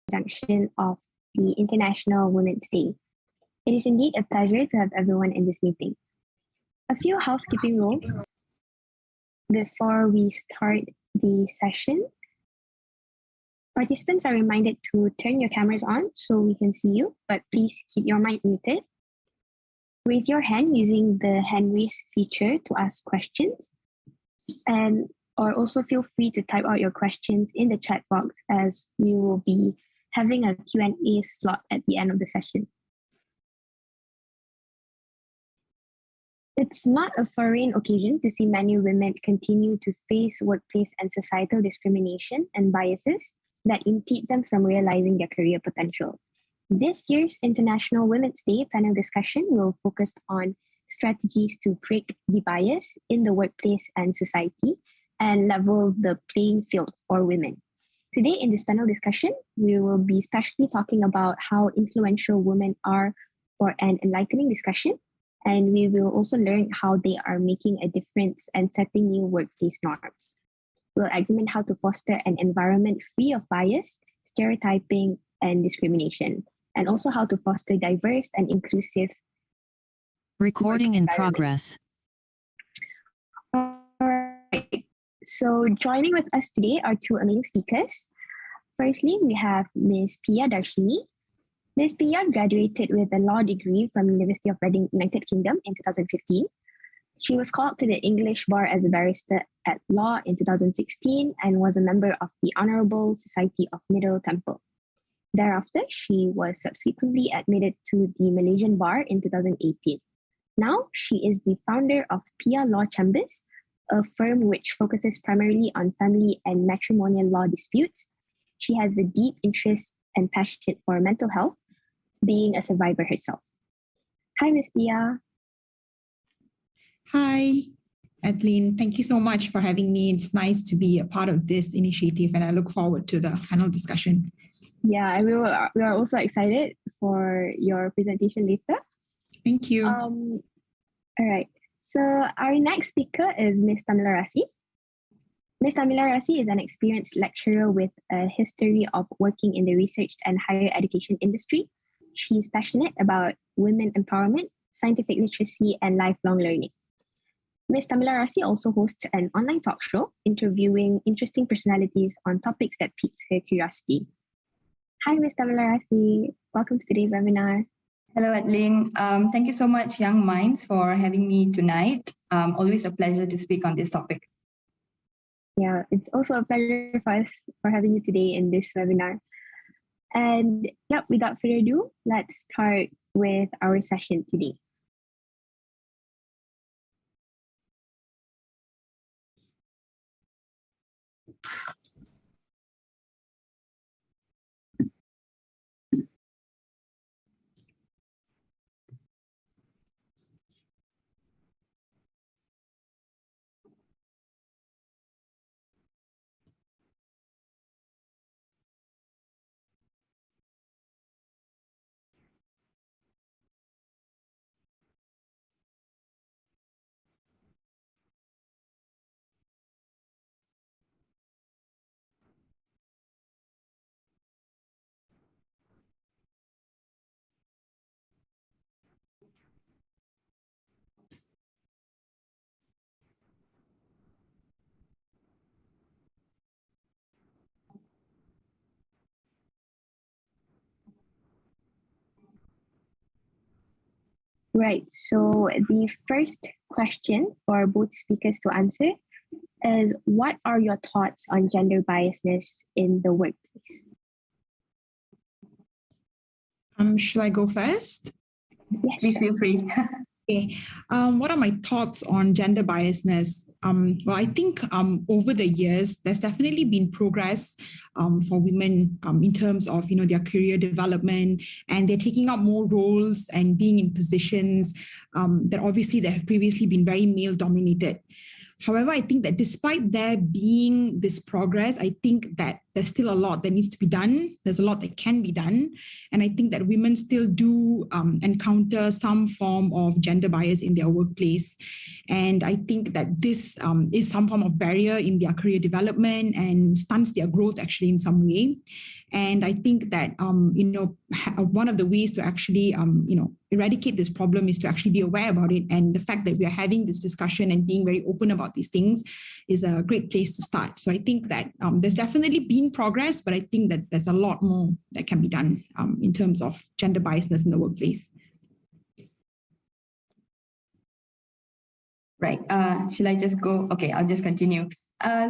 conjunction of the International Women's Day. It is indeed a pleasure to have everyone in this meeting. A few housekeeping rules before we start the session. Participants are reminded to turn your cameras on so we can see you, but please keep your mic muted. Raise your hand using the hand raise feature to ask questions, or also feel free to type out your questions in the chat box, as we will be having a Q&A slot at the end of the session. It's not a foreign occasion to see many women continue to face workplace and societal discrimination and biases that impede them from realizing their career potential. This year's International Women's Day panel discussion will focus on strategies to break the bias in the workplace and society and level the playing field for women. Today in this panel discussion, we will be especially talking about how influential women are for an enlightening discussion, and we will also learn how they are making a difference and setting new workplace norms. We'll examine how to foster an environment free of bias, stereotyping, and discrimination, and also how to foster diverse and inclusive recording in progress. All right. So joining with us today are two amazing speakers. Firstly, we have Ms. Pia Darshini. Ms. Pia graduated with a law degree from University of Reading, United Kingdom in 2015. She was called to the English bar as a barrister at law in 2016 and was a member of the Honourable Society of Middle Temple. Thereafter, she was subsequently admitted to the Malaysian bar in 2018. Now, she is the founder of Pia Law Chambers, a firm which focuses primarily on family and matrimonial law disputes. She has a deep interest and passion for mental health, being a survivor herself. Hi, Ms. Pia. Hi, Adeline. Thank you so much for having me. It's nice to be a part of this initiative, and I look forward to the panel discussion. Yeah, and we are also excited for your presentation later. Thank you. All right. So our next speaker is Ms. Tamila Rasi. Ms. Tamila Rasi is an experienced lecturer with a history of working in the research and higher education industry. She's passionate about women empowerment, scientific literacy, and lifelong learning. Ms. Tamila Rasi also hosts an online talk show interviewing interesting personalities on topics that piques her curiosity. Hi, Ms. Tamila Rasi. Welcome to today's webinar. Hello, Adeline. Thank you so much, Young Minds, for having me tonight. Always a pleasure to speak on this topic. Yeah, it's also a pleasure for us for having you today in this webinar. And yeah, without further ado, let's start with our session today. Right, so the first question for both speakers to answer is, what are your thoughts on gender biasness in the workplace? Shall I go first? Yes, Please feel free. Okay. What are my thoughts on gender biasness? Well, I think over the years, there's definitely been progress for women in terms of their career development, and they're taking up more roles and being in positions that obviously they have previously been very male dominated. However, I think that despite there being this progress, I think that there's still a lot that needs to be done. There's a lot that can be done. And I think that women still do encounter some form of gender bias in their workplace. And I think that this is some form of barrier in their career development and stunts their growth actually in some way. And I think that, one of the ways to actually, eradicate this problem is to actually be aware about it. And the fact that we are having this discussion and being very open about these things is a great place to start. So I think that there's definitely been progress, but I think that there's a lot more that can be done in terms of gender biasness in the workplace. Right. Shall I just go? Okay, I'll just continue.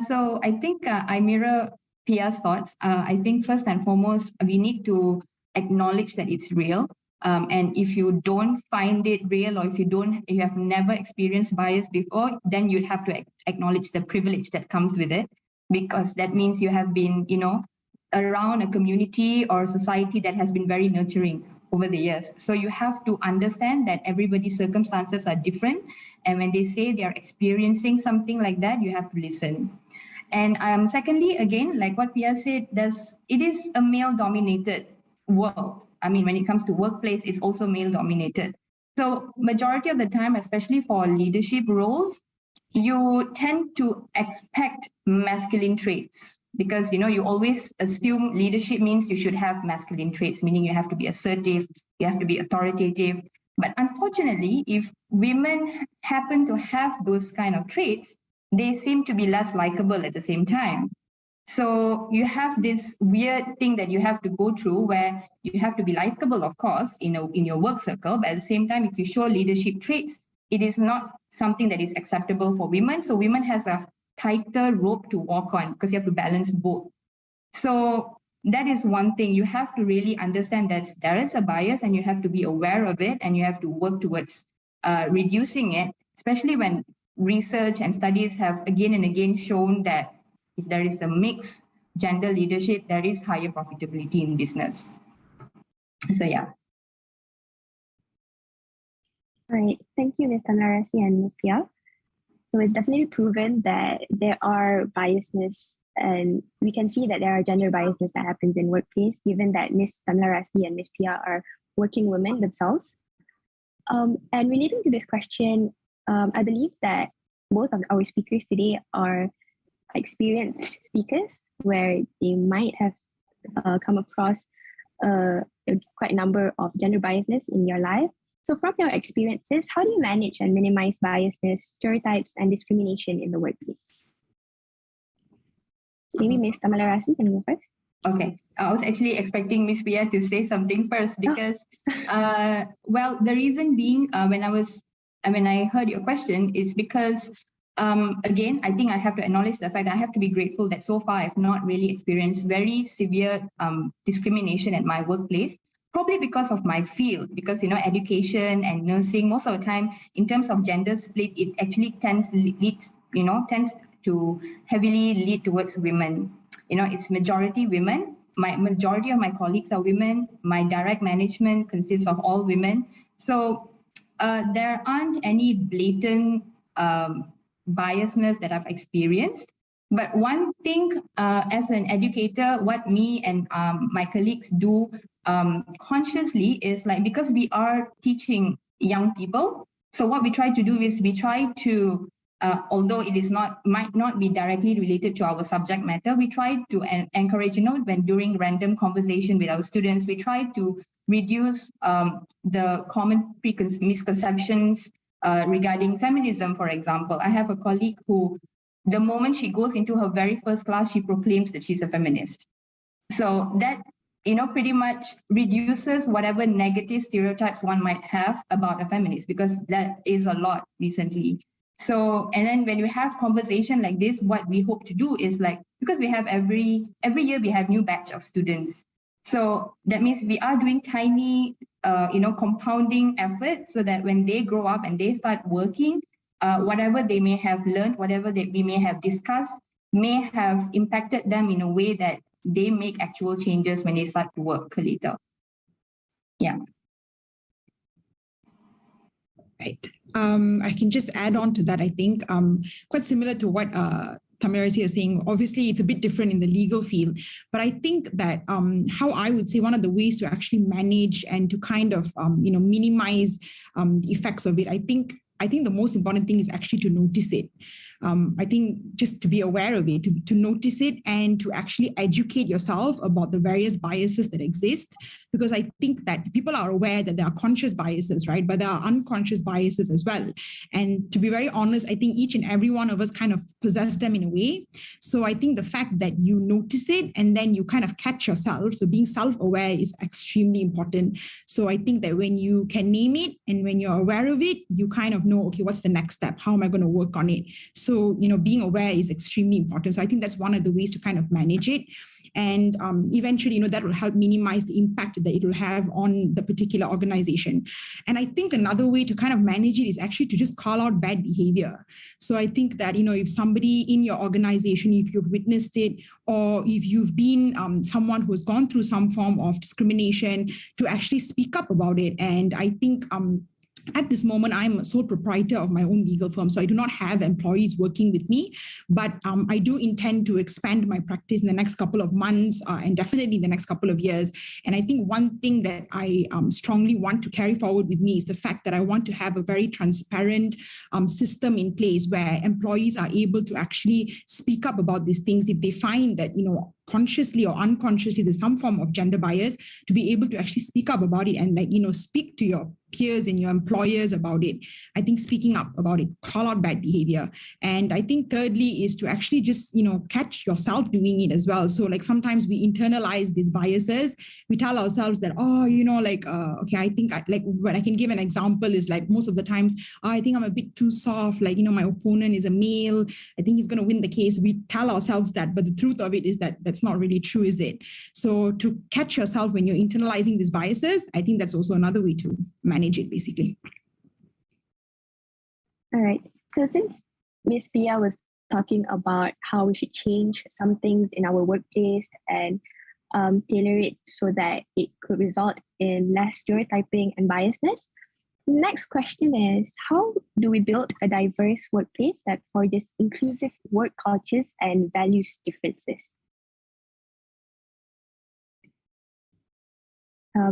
So I think I mirror Pia's thoughts. I think first and foremost, we need to acknowledge that it's real. And if you don't find it real, or if you have never experienced bias before, then you'd have to acknowledge the privilege that comes with it, because that means you have been, around a community or society that has been very nurturing over the years. So you have to understand that everybody's circumstances are different. And when they say they are experiencing something like that, you have to listen. And secondly, again, like what Pia said, it is a male-dominated world. I mean, when it comes to workplace, it's also male-dominated. So majority of the time, especially for leadership roles, you tend to expect masculine traits because, you always assume leadership means you should have masculine traits, meaning you have to be assertive, you have to be authoritative. But unfortunately, if women happen to have those kind of traits, they seem to be less likable at the same time. So you have this weird thing that you have to go through where you have to be likable, of course, in your work circle, but at the same time, if you show leadership traits, it is not something that is acceptable for women. So women has a tighter rope to walk on because you have to balance both. So that is one thing. You have to really understand that there is a bias and you have to be aware of it and you have to work towards reducing it, especially when research and studies have again and again shown that if there is a mixed gender leadership, there is higher profitability in business. So yeah. Right. Thank you, Ms. Tamlarasi and Ms. Pia. So it's definitely proven that there are biasness, and we can see that there are gender biasness that happens in workplace, given that Ms. Tamlarasi and Ms. Pia are working women themselves. And relating to this question, I believe that both of our speakers today are experienced speakers where they might have come across quite a number of gender biasness in your life. So from your experiences, how do you manage and minimize biasness, stereotypes, and discrimination in the workplace? Maybe Ms. Tamalarasi can go first. Okay, I was actually expecting Ms. Pia to say something first because, well, the reason being when I heard your question is because, again, I think I have to acknowledge the fact that I have to be grateful that so far I've not really experienced very severe discrimination at my workplace. Probably because of my field, because education and nursing, most of the time in terms of gender split, it actually tends to heavily lead towards women. It's majority women. My majority of my colleagues are women. My direct management consists of all women. So there aren't any blatant biasness that I've experienced. But one thing as an educator, what me and my colleagues do consciously is because we are teaching young people. So what we try to do is we try to, although it might not be directly related to our subject matter, we try to encourage, when during random conversation with our students, we try to reduce the common misconceptions regarding feminism, for example. I have a colleague who, the moment she goes into her very first class, she proclaims that she's a feminist. So that, pretty much reduces whatever negative stereotypes one might have about a feminist, because that is a lot recently. So, and then when you have conversation like this, what we hope to do is because we have every year we have new batch of students. So that means we are doing tiny, compounding efforts so that when they grow up and they start working, whatever they may have learned, whatever that we may have discussed, may have impacted them in a way that they make actual changes when they start to work later. Yeah. Right. I can just add on to that. I think quite similar to what Tamarasi is saying. Obviously, it's a bit different in the legal field, but I think that how I would say one of the ways to actually manage and to kind of minimize the effects of it. I think the most important thing is actually to notice it. I think just to be aware of it, to notice it, and to actually educate yourself about the various biases that exist. Because I think that people are aware that there are conscious biases, right? But there are unconscious biases as well. And to be very honest, I think each and every one of us kind of possess them in a way. So I think the fact that you notice it and then you kind of catch yourself, so being self-aware is extremely important. So I think that when you can name it and when you're aware of it, you kind of know, okay, what's the next step? How am I going to work on it? So, being aware is extremely important. So I think that's one of the ways to kind of manage it. And eventually, that will help minimize the impact that it will have on the particular organization. And I think another way to kind of manage it is actually to just call out bad behavior. So I think that, if somebody in your organization, if you've witnessed it, or if you've been someone who's gone through some form of discrimination, to actually speak up about it. And I think at this moment, I'm a sole proprietor of my own legal firm, so I do not have employees working with me, but I do intend to expand my practice in the next couple of months and definitely in the next couple of years. And I think one thing that I strongly want to carry forward with me is the fact that I want to have a very transparent system in place where employees are able to actually speak up about these things if they find that, consciously or unconsciously there's some form of gender bias, to be able to actually speak up about it and speak to your peers and your employers about it. I think speaking up about it, call out bad behavior. And I think thirdly is to actually just, catch yourself doing it as well. So like sometimes we internalize these biases. We tell ourselves that, okay, I think when I can give an example is like most of the times, I think I'm a bit too soft. Like, my opponent is a male. I think he's going to win the case. We tell ourselves that, but the truth of it is that that's not really true, is it? So to catch yourself when you're internalizing these biases, I think that's also another way to manage it, basically. All right. So since Miss Pia was talking about how we should change some things in our workplace and tailor it so that it could result in less stereotyping and biasness, the next question is, how do we build a diverse workplace that forges inclusive work cultures and values differences?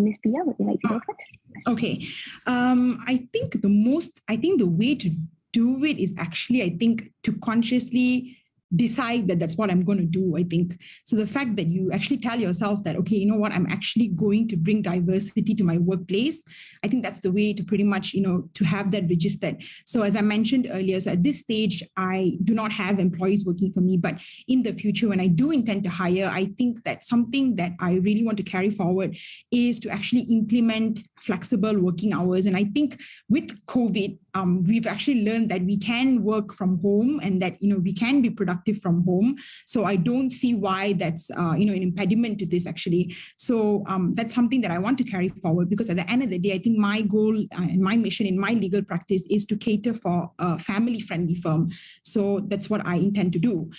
Ms. Pia, would you like to go first? Okay. I think the way to do it is actually, I think, to consciously decide that that's what I'm going to do, I think. So the fact that you actually tell yourself that, okay, you know what, I'm actually going to bring diversity to my workplace, I think that's the way to pretty much, to have that registered. So as I mentioned earlier, so at this stage, I do not have employees working for me, but in the future, when I do intend to hire, I think that something that I really want to carry forward is to actually implement flexible working hours. And I think with COVID, we've actually learned that we can work from home and that, we can be productive from home. So I don't see why that's, an impediment to this actually. So that's something that I want to carry forward, because at the end of the day, I think my goal and my mission in my legal practice is to cater for a family-friendly firm. So that's what I intend to do,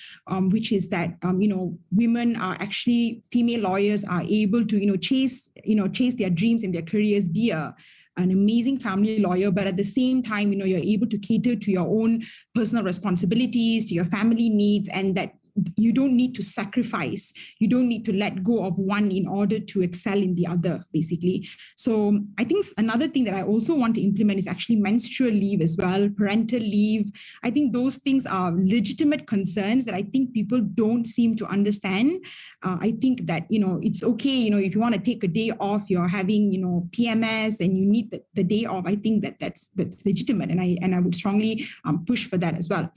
which is that, women are actually, female lawyers are able to, chase their dreams and their careers, be an amazing family lawyer, but at the same time, you're able to cater to your own personal responsibilities, to your family needs, and that you don't need to sacrifice. You don't need to let go of one in order to excel in the other, basically. So I think another thing that I also want to implement is actually menstrual leave as well, parental leave. I think those things are legitimate concerns that I think people don't seem to understand. I think that, it's okay, if you want to take a day off, you're having, PMS and you need the day off. I think that's legitimate. And I would strongly push for that as well.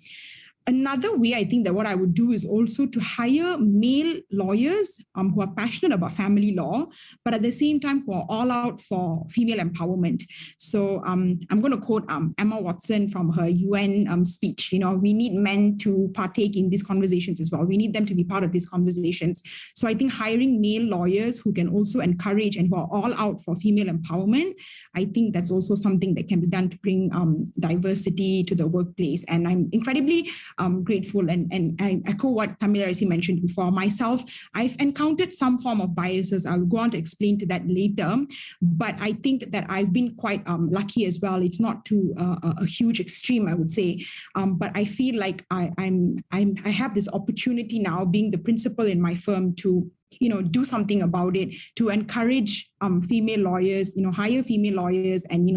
Another way, I think that what I would do is also to hire male lawyers who are passionate about family law, but at the same time who are all out for female empowerment. So I'm going to quote Emma Watson from her UN speech. We need men to partake in these conversations as well. We need them to be part of these conversations. So I think hiring male lawyers who can also encourage and who are all out for female empowerment, I think that's also something that can be done to bring diversity to the workplace. And I'm incredibly grateful and I echo what Tamilarisi mentioned before. Myself, I've encountered some form of biases. I'll go on to explain to that later, but I think that I've been quite lucky as well. It's not to a huge extreme, I would say, but I feel like I have this opportunity now, being the principal in my firm, to do something about it, to encourage female lawyers, hire female lawyers, and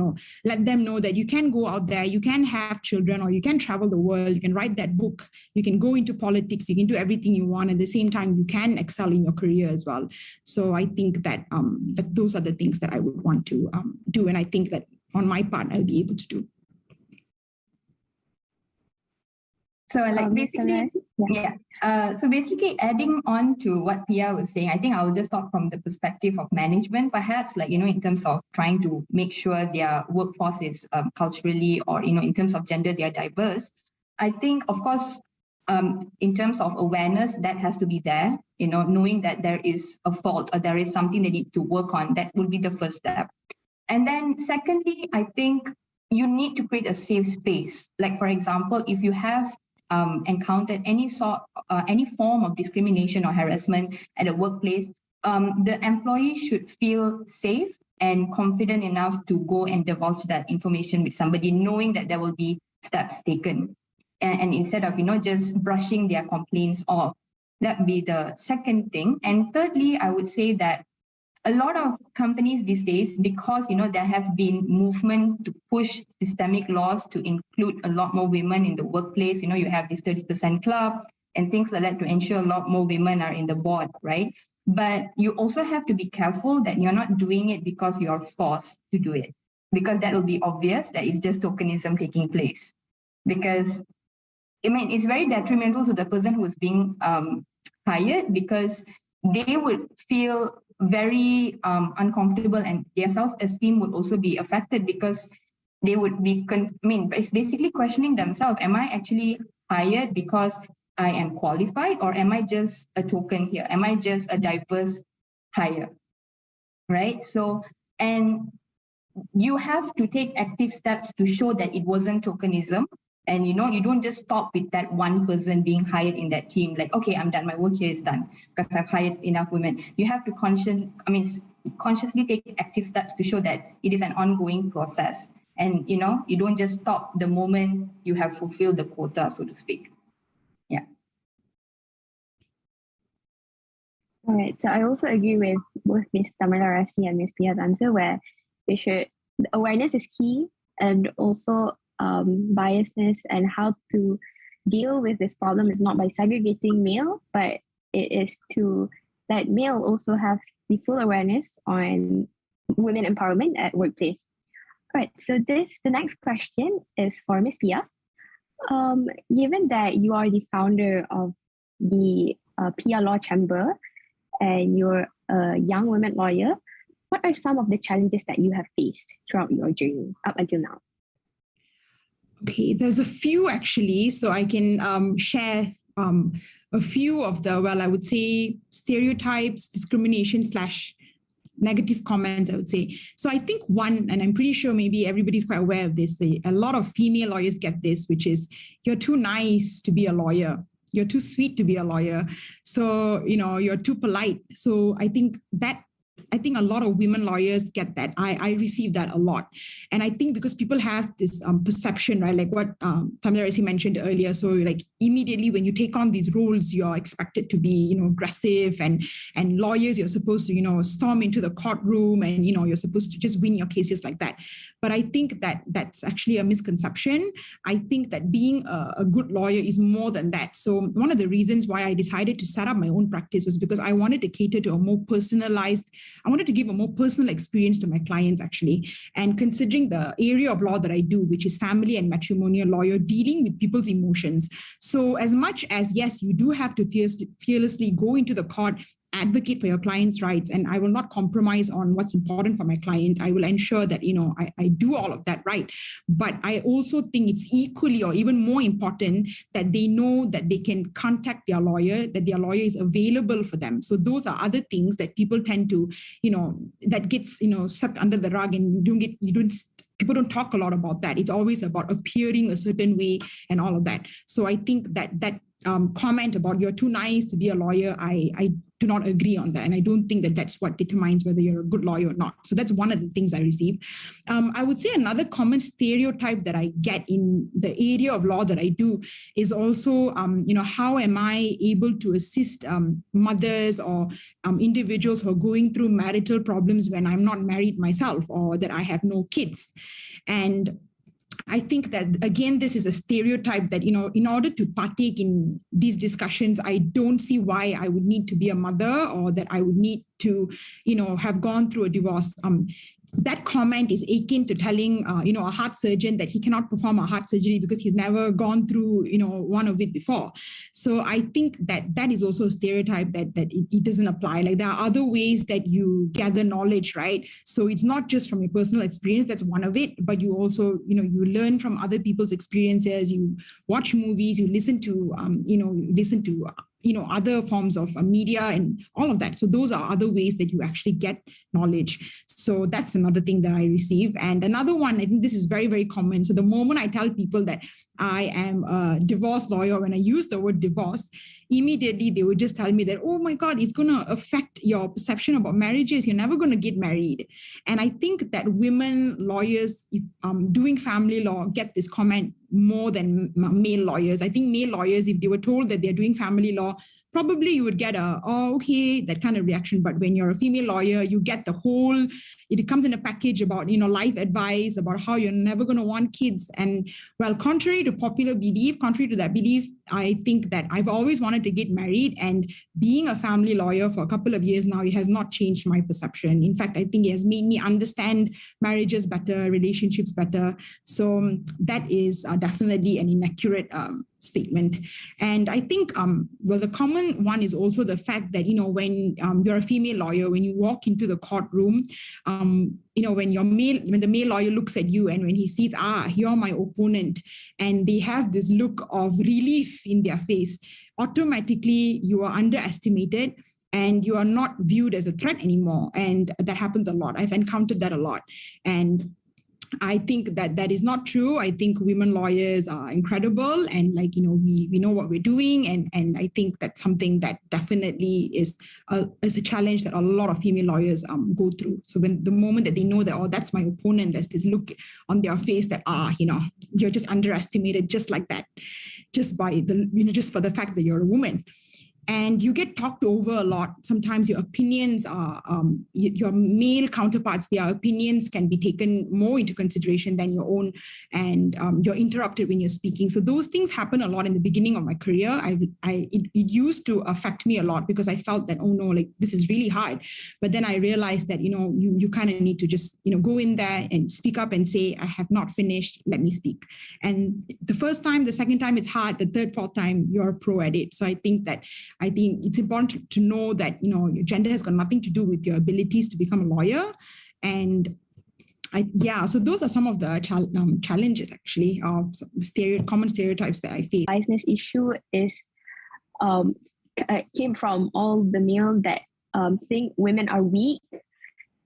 let them know that you can go out there, you can have children, or you can travel the world, you can write that book, you can go into politics, you can do everything you want. At the same time, you can excel in your career as well. So I think that those are the things that I would want to do, and I think that on my part I'll be able to do. So basically, so basically adding on to what Pia was saying, I think I'll just talk from the perspective of management, perhaps in terms of trying to make sure their workforce is culturally, or, in terms of gender, they are diverse. I think, of course, in terms of awareness, that has to be there, knowing that there is a fault or there is something they need to work on. That would be the first step. And then secondly, I think you need to create a safe space. Like, for example, if you have encountered any form of discrimination or harassment at a workplace, the employee should feel safe and confident enough to go and divulge that information with somebody, knowing that there will be steps taken. And instead of, just brushing their complaints off. That would be the second thing. And thirdly, I would say that a lot of companies these days, because there have been movement to push systemic laws to include a lot more women in the workplace. You have this 30% club and things like that to ensure a lot more women are in the board, right? But you also have to be careful that you're not doing it because you're forced to do it, because that will be obvious that it's just tokenism taking place. Because it's very detrimental to the person who is being hired, because they would feel very uncomfortable, and their self-esteem would also be affected, because they would be basically questioning themselves. Am I actually hired because I am qualified, or am I just a token here? Am I just a diverse hire? Right? So, and you have to take active steps to show that it wasn't tokenism. And you don't just stop with that one person being hired in that team. Like, okay, I'm done. My work here is done because I've hired enough women. You have to consciously take active steps to show that it is an ongoing process. And you don't just stop the moment you have fulfilled the quota, so to speak. Yeah. All right. So I also agree with both Ms. Tamara Rasni and Ms. Pia's answer, where awareness is key, and also biasness and how to deal with this problem is not by segregating male, but it is to let male also have the full awareness on women empowerment at workplace. All right, so the next question is for Ms. Pia. Given that you are the founder of the Pia Law Chamber and you're a young women lawyer, what are some of the challenges that you have faced throughout your journey up until now? Okay, there's a few actually, so I can share a few of the, I would say stereotypes, discrimination / negative comments, I would say. So I think one, and I'm pretty sure maybe everybody's quite aware of this, a lot of female lawyers get this, which is, you're too nice to be a lawyer. You're too sweet to be a lawyer. So, you're too polite. So I think a lot of women lawyers get that. I receive that a lot. And I think because people have this perception, right? Like what Tamara mentioned earlier. So like immediately when you take on these roles, you're expected to be, aggressive, and lawyers, you're supposed to, storm into the courtroom, and, you're supposed to just win your cases like that. But I think that that's actually a misconception. I think that being a good lawyer is more than that. So one of the reasons why I decided to set up my own practice was because I wanted to cater to a more personalized, I wanted to give a more personal experience to my clients, actually. And considering the area of law that I do, which is family and matrimonial law, you're dealing with people's emotions. So as much as, yes, you do have to fearlessly go into the court, advocate for your client's rights, and I will not compromise on what's important for my client. I will ensure that, I do all of that right. But I also think it's equally or even more important that they know that they can contact their lawyer, that their lawyer is available for them. So those are other things that people tend to, that gets, sucked under the rug, and people don't talk a lot about that. It's always about appearing a certain way and all of that. So I think that comment about you're too nice to be a lawyer, I do not agree on that. And I don't think that that's what determines whether you're a good lawyer or not. So that's one of the things I receive. I would say another common stereotype that I get in the area of law that I do is also, how am I able to assist mothers or individuals who are going through marital problems when I'm not married myself or that I have no kids. And I think that, again, this is a stereotype that, in order to partake in these discussions, I don't see why I would need to be a mother or that I would need to, have gone through a divorce. That comment is akin to telling, a heart surgeon that he cannot perform a heart surgery because he's never gone through, one of it before. So I think that is also a stereotype that it doesn't apply. Like, there are other ways that you gather knowledge, right? So it's not just from your personal experience, that's one of it, but you also, you learn from other people's experiences, you watch movies, you listen to, other forms of media and all of that. So those are other ways that you actually get knowledge. So that's another thing that I receive. And another one, I think this is very, very common. So the moment I tell people that I am a divorce lawyer, when I use the word divorce, immediately they would just tell me that, oh my God, it's going to affect your perception about marriages. You're never going to get married. And I think that women lawyers doing family law get this comment more than male lawyers. I think male lawyers, if they were told that they're doing family law, probably you would get okay, that kind of reaction. But when you're a female lawyer, you get the whole, it comes in a package about, life advice, about how you're never going to want kids. And well, contrary to popular belief, contrary to that belief, I think that I've always wanted to get married, and being a family lawyer for a couple of years now, it has not changed my perception. In fact, I think it has made me understand marriages better, relationships better. So that is definitely an inaccurate statement. And I think, the common one is also the fact that, when you're a female lawyer, when you walk into the courtroom, when the male lawyer looks at you and when he sees, you're my opponent, and they have this look of relief in their face, automatically you are underestimated and you are not viewed as a threat anymore. And that happens a lot. I've encountered that a lot. And I think that is not true. I think women lawyers are incredible, and we know what we're doing, and I think that's something that definitely is a challenge that a lot of female lawyers go through. So when the moment that they know that, that's my opponent, there's this look on their face that you're just underestimated, just like that, just by just for the fact that you're a woman. And you get talked over a lot. Sometimes your opinions are, your male counterparts, their opinions can be taken more into consideration than your own, and you're interrupted when you're speaking. So those things happen a lot in the beginning of my career. It used to affect me a lot because I felt that, oh no, like this is really hard. But then I realized that, you kind of need to just, go in there and speak up and say, I have not finished, let me speak. And the first time, the second time it's hard, the third, fourth time you're a pro at it. So I think it's important to know that, your gender has got nothing to do with your abilities to become a lawyer. And so those are some of the challenges, actually, of common stereotypes that I face. Biasness issue is came from all the males that think women are weak.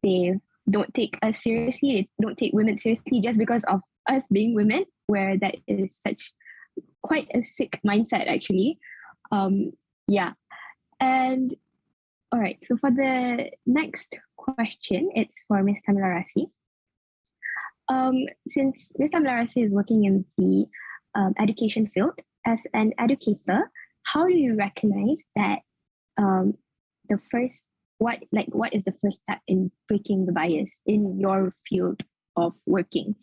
They don't take us seriously. They don't take women seriously just because of us being women, where that is quite a sick mindset, actually. And all right, so for the next question, it's for Ms. Tamilarasi. Since Ms. Tamilarasi is working in the education field, as an educator, how do you recognize that what is the first step in breaking the bias in your field of working?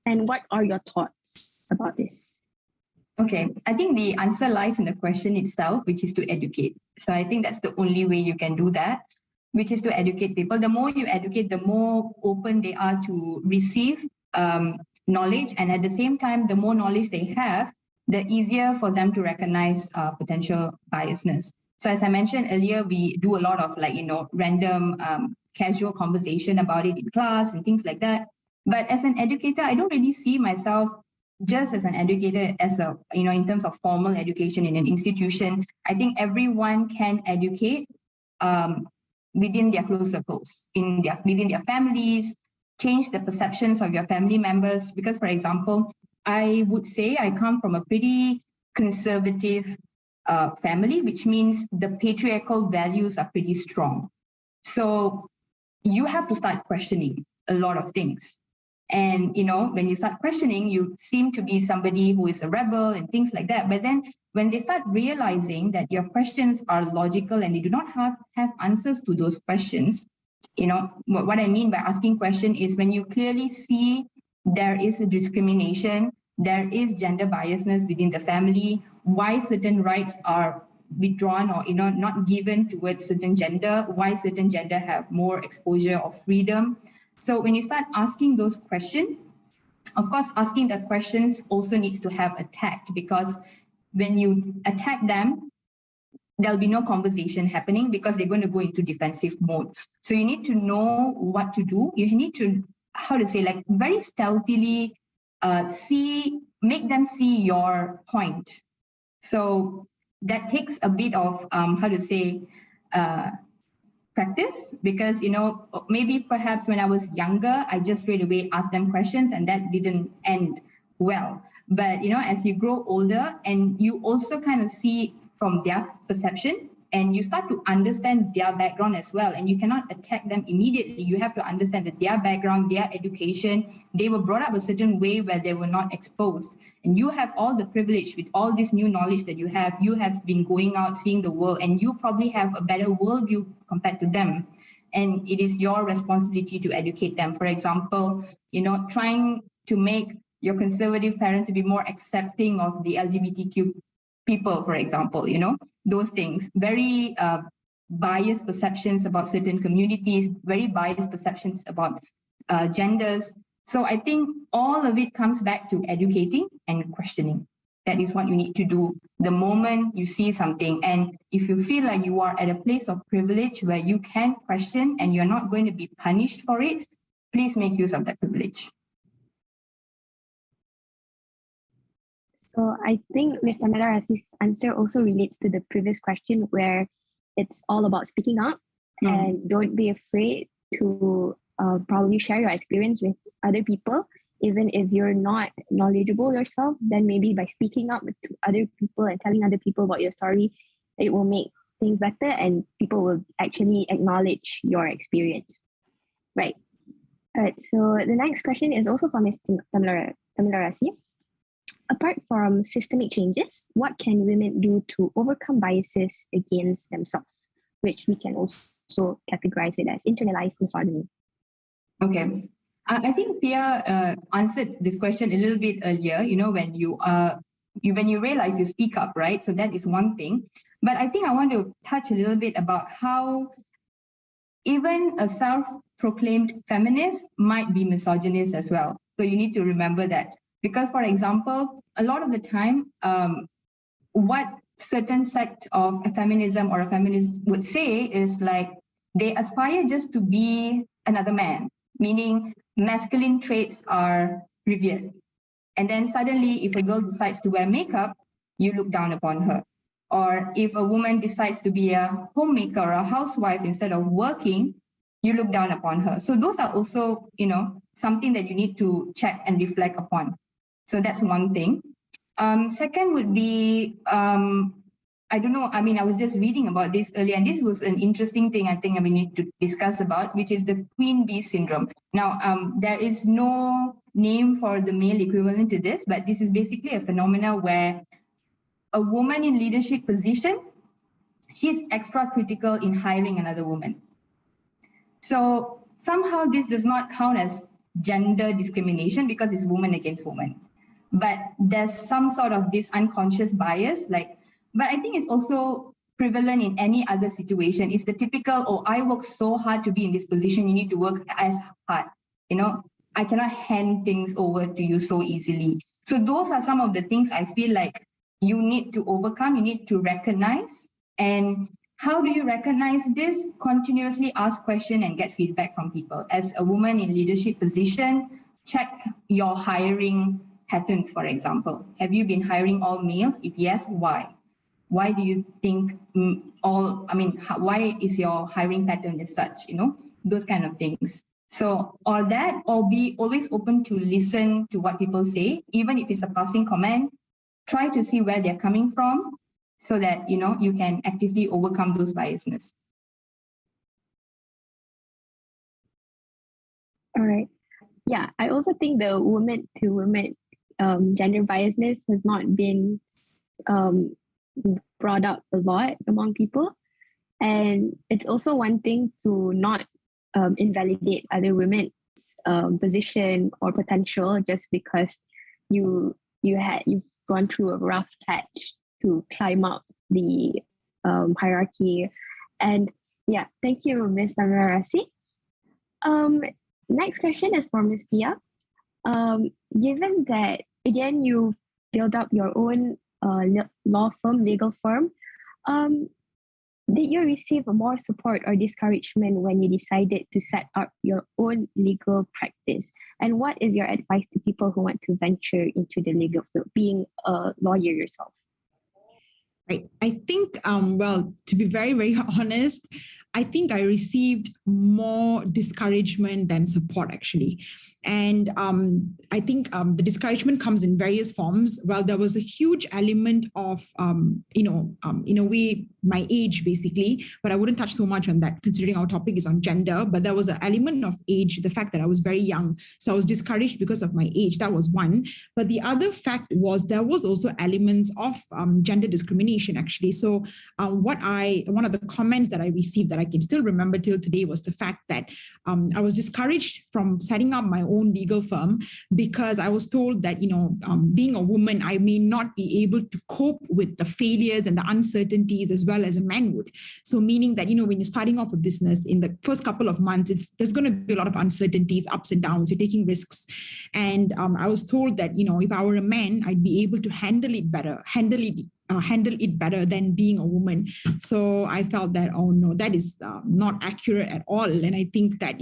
And what are your thoughts about this? Okay, I think the answer lies in the question itself, which is to educate. So I think that's the only way you can do that, which is to educate people. The more you educate, the more open they are to receive knowledge. And at the same time, the more knowledge they have, the easier for them to recognize potential biasness. So as I mentioned earlier, we do a lot of random casual conversation about it in class and things like that. But as an educator, I don't really see myself just as an educator, as in terms of formal education in an institution. I think everyone can educate within their close circles, within their families, change the perceptions of your family members. Because, for example, I would say I come from a pretty conservative family, which means the patriarchal values are pretty strong. So you have to start questioning a lot of things. And, when you start questioning, you seem to be somebody who is a rebel and things like that. But then when they start realizing that your questions are logical and they do not have answers to those questions, what I mean by asking question is when you clearly see there is a discrimination, there is gender biasness within the family, why certain rights are withdrawn or not given towards certain gender, why certain gender have more exposure or freedom. So when you start asking those questions, of course, asking the questions also needs to have a tact, because when you attack them, there'll be no conversation happening because they're going to go into defensive mode. So you need to know what to do. You need to, like very stealthily make them see your point. So that takes a bit of, practice, because maybe perhaps when I was younger I just straight away asked them questions and that didn't end well. But as you grow older and you also kind of see from their perception and you start to understand their background as well, and you cannot attack them immediately. You have to understand that their background, their education, they were brought up a certain way where they were not exposed, and you have all the privilege with all this new knowledge that you have been going out seeing the world, and you probably have a better worldview compared to them, and it is your responsibility to educate them. For example, trying to make your conservative parents to be more accepting of the LGBTQ people, for example, those things, very biased perceptions about certain communities, very biased perceptions about genders. So I think all of it comes back to educating and questioning. That is what you need to do the moment you see something. And if you feel like you are at a place of privilege where you can question and you're not going to be punished for it, please make use of that privilege. So I think Ms. Tamila Rasi's answer also relates to the previous question, where it's all about speaking up and don't be afraid to probably share your experience with other people. Even if you're not knowledgeable yourself, then maybe by speaking up to other people and telling other people about your story, it will make things better and people will actually acknowledge your experience. Right. All right. So the next question is also from Ms. Tamila Rasi. Apart from systemic changes, what can women do to overcome biases against themselves, which we can also categorize it as internalized misogyny? Okay. I think Pia answered this question a little bit earlier, when you realize you speak up, right? So that is one thing. But I think I want to touch a little bit about how even a self-proclaimed feminist might be misogynist as well. So you need to remember that. Because, for example, a lot of the time, what certain sect of a feminism or a feminist would say is like they aspire just to be another man, meaning masculine traits are revered. And then suddenly, if a girl decides to wear makeup, you look down upon her. Or if a woman decides to be a homemaker or a housewife instead of working, you look down upon her. So those are also, something that you need to check and reflect upon. So that's one thing. Second would be, I don't know, I was just reading about this earlier, and this was an interesting thing I think we need to discuss about, which is the queen bee syndrome. Now, there is no name for the male equivalent to this, but this is basically a phenomena where a woman in leadership position, she's extra critical in hiring another woman. So somehow this does not count as gender discrimination because it's woman against woman. But there's some sort of this unconscious bias, but I think it's also prevalent in any other situation. It's the typical, I work so hard to be in this position, you need to work as hard. I cannot hand things over to you so easily. So those are some of the things I feel like you need to overcome, you need to recognize. And how do you recognize this? Continuously ask questions and get feedback from people. As a woman in leadership position, check your hiring patterns, for example. Have you been hiring all males? If yes, why? Why do you think why is your hiring pattern as such? Those kind of things. So, or be always open to listen to what people say, even if it's a passing comment. Try to see where they're coming from so that, you can actively overcome those biases. All right. Yeah, I also think the woman to woman gender biasness has not been um, brought up a lot among people. And it's also one thing to not invalidate other women's position or potential just because you've gone through a rough patch to climb up the hierarchy. And yeah, thank you, Ms. Namarasi. Um, Next question is for Ms. Pia. Given that, again, you built up your own law firm, legal firm, um, did you receive more support or discouragement when you decided to set up your own legal practice? And what is your advice to people who want to venture into the legal field, being a lawyer yourself? Right. I think, well, to be very, very honest, I think I received more discouragement than support, actually. And I think the discouragement comes in various forms. Well, there was a huge element of, in a way, my age, basically, but I wouldn't touch so much on that, considering our topic is on gender. But there was an element of age, the fact that I was very young. So I was discouraged because of my age. That was one. But the other fact was there was also elements of gender discrimination, actually. So one of the comments that I received that I can still remember till today was the fact that I was discouraged from setting up my own legal firm because I was told that, being a woman, I may not be able to cope with the failures and the uncertainties as well as a man would. So meaning that, when you're starting off a business in the first couple of months, there's going to be a lot of uncertainties, ups and downs, you're taking risks. And I was told that, if I were a man, I'd be able to handle it better than being a woman. So I felt that, oh no, that is not accurate at all. And I think that,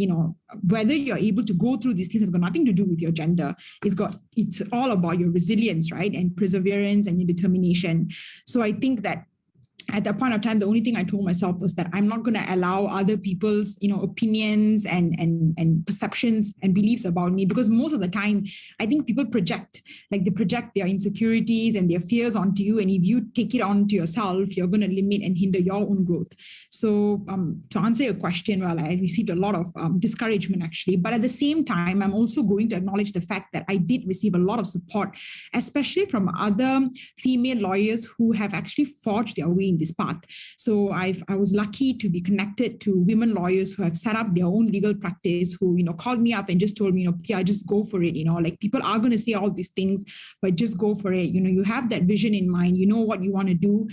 whether you're able to go through these things has got nothing to do with your gender. It's all about your resilience, right? And perseverance and your determination. So I think that at that point of time, the only thing I told myself was that I'm not going to allow other people's, opinions and perceptions and beliefs about me, because most of the time, I think people project their insecurities and their fears onto you. And if you take it onto yourself, you're going to limit and hinder your own growth. So to answer your question, well, I received a lot of discouragement, actually. But at the same time, I'm also going to acknowledge the fact that I did receive a lot of support, especially from other female lawyers who have actually forged their way in this path. So I was lucky to be connected to women lawyers who have set up their own legal practice, who, called me up and just told me, Pia, just go for it. Like, people are going to say all these things, but just go for it. You have that vision in mind, you know what you want to do.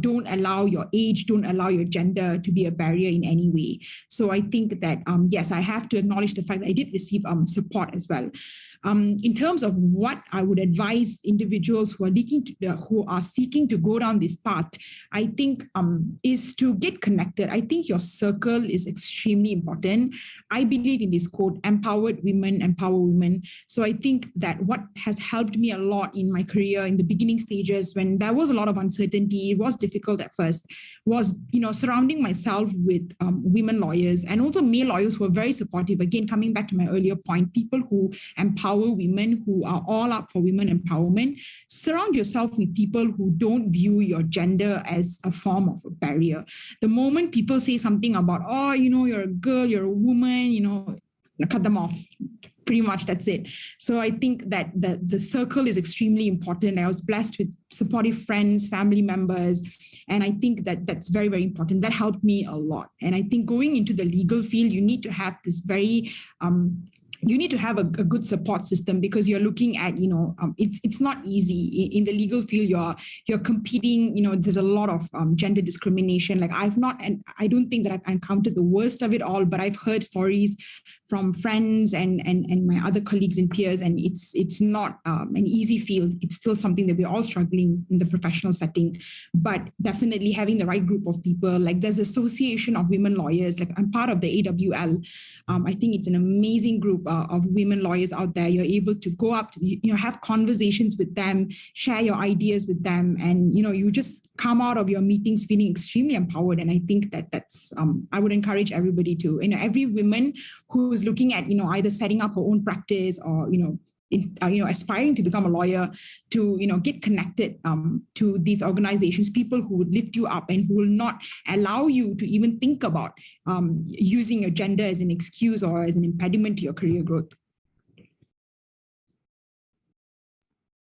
Don't allow your age, don't allow your gender to be a barrier in any way. So I think that, yes, I have to acknowledge the fact that I did receive support as well. In terms of what I would advise individuals who are seeking to go down this path, I think is to get connected. I think your circle is extremely important. I believe in this quote, empowered women empower women. So I think that what has helped me a lot in my career in the beginning stages, when there was a lot of uncertainty, it was difficult at first, was surrounding myself with women lawyers and also male lawyers who are very supportive. Again, coming back to my earlier point, people who empower women, who are all up for women empowerment. Surround yourself with people who don't view your gender as a form of a barrier. The moment people say something about, oh, you're a girl, you're a woman, cut them off. Pretty much that's it. So I think that the circle is extremely important. I was blessed with supportive friends, family members, and I think that that's very, very important. That helped me a lot. And I think going into the legal field, you need to have this very you need to have a good support system, because you're looking at, it's not easy in the legal field. You're competing, there's a lot of gender discrimination. Like, and I don't think that I've encountered the worst of it all, but I've heard stories from friends and my other colleagues and peers, and it's not an easy field. It's still something that we're all struggling in the professional setting, but definitely having the right group of people. Like, there's Association of Women Lawyers, like I'm part of the AWL. I think it's an amazing group of women lawyers out there. You're able to go up to, have conversations with them, share your ideas with them, and you just come out of your meetings feeling extremely empowered. And I think that's I would encourage everybody to, every woman who is looking at either setting up her own practice or aspiring to become a lawyer, to get connected to these organizations, people who would lift you up and who will not allow you to even think about using your gender as an excuse or as an impediment to your career growth.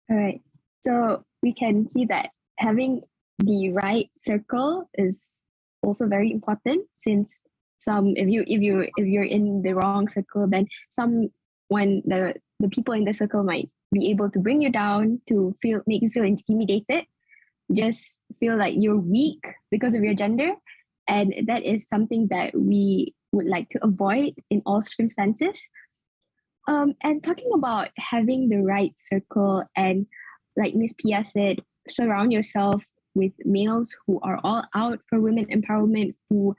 All right. So we can see that having the right circle is also very important, since if you're in the wrong circle, then the people in the circle might be able to bring you down, to make you feel intimidated, just feel like you're weak because of your gender. And that is something that we would like to avoid in all circumstances. And talking about having the right circle, and like Miss Pia said, surround yourself with males who are all out for women empowerment, who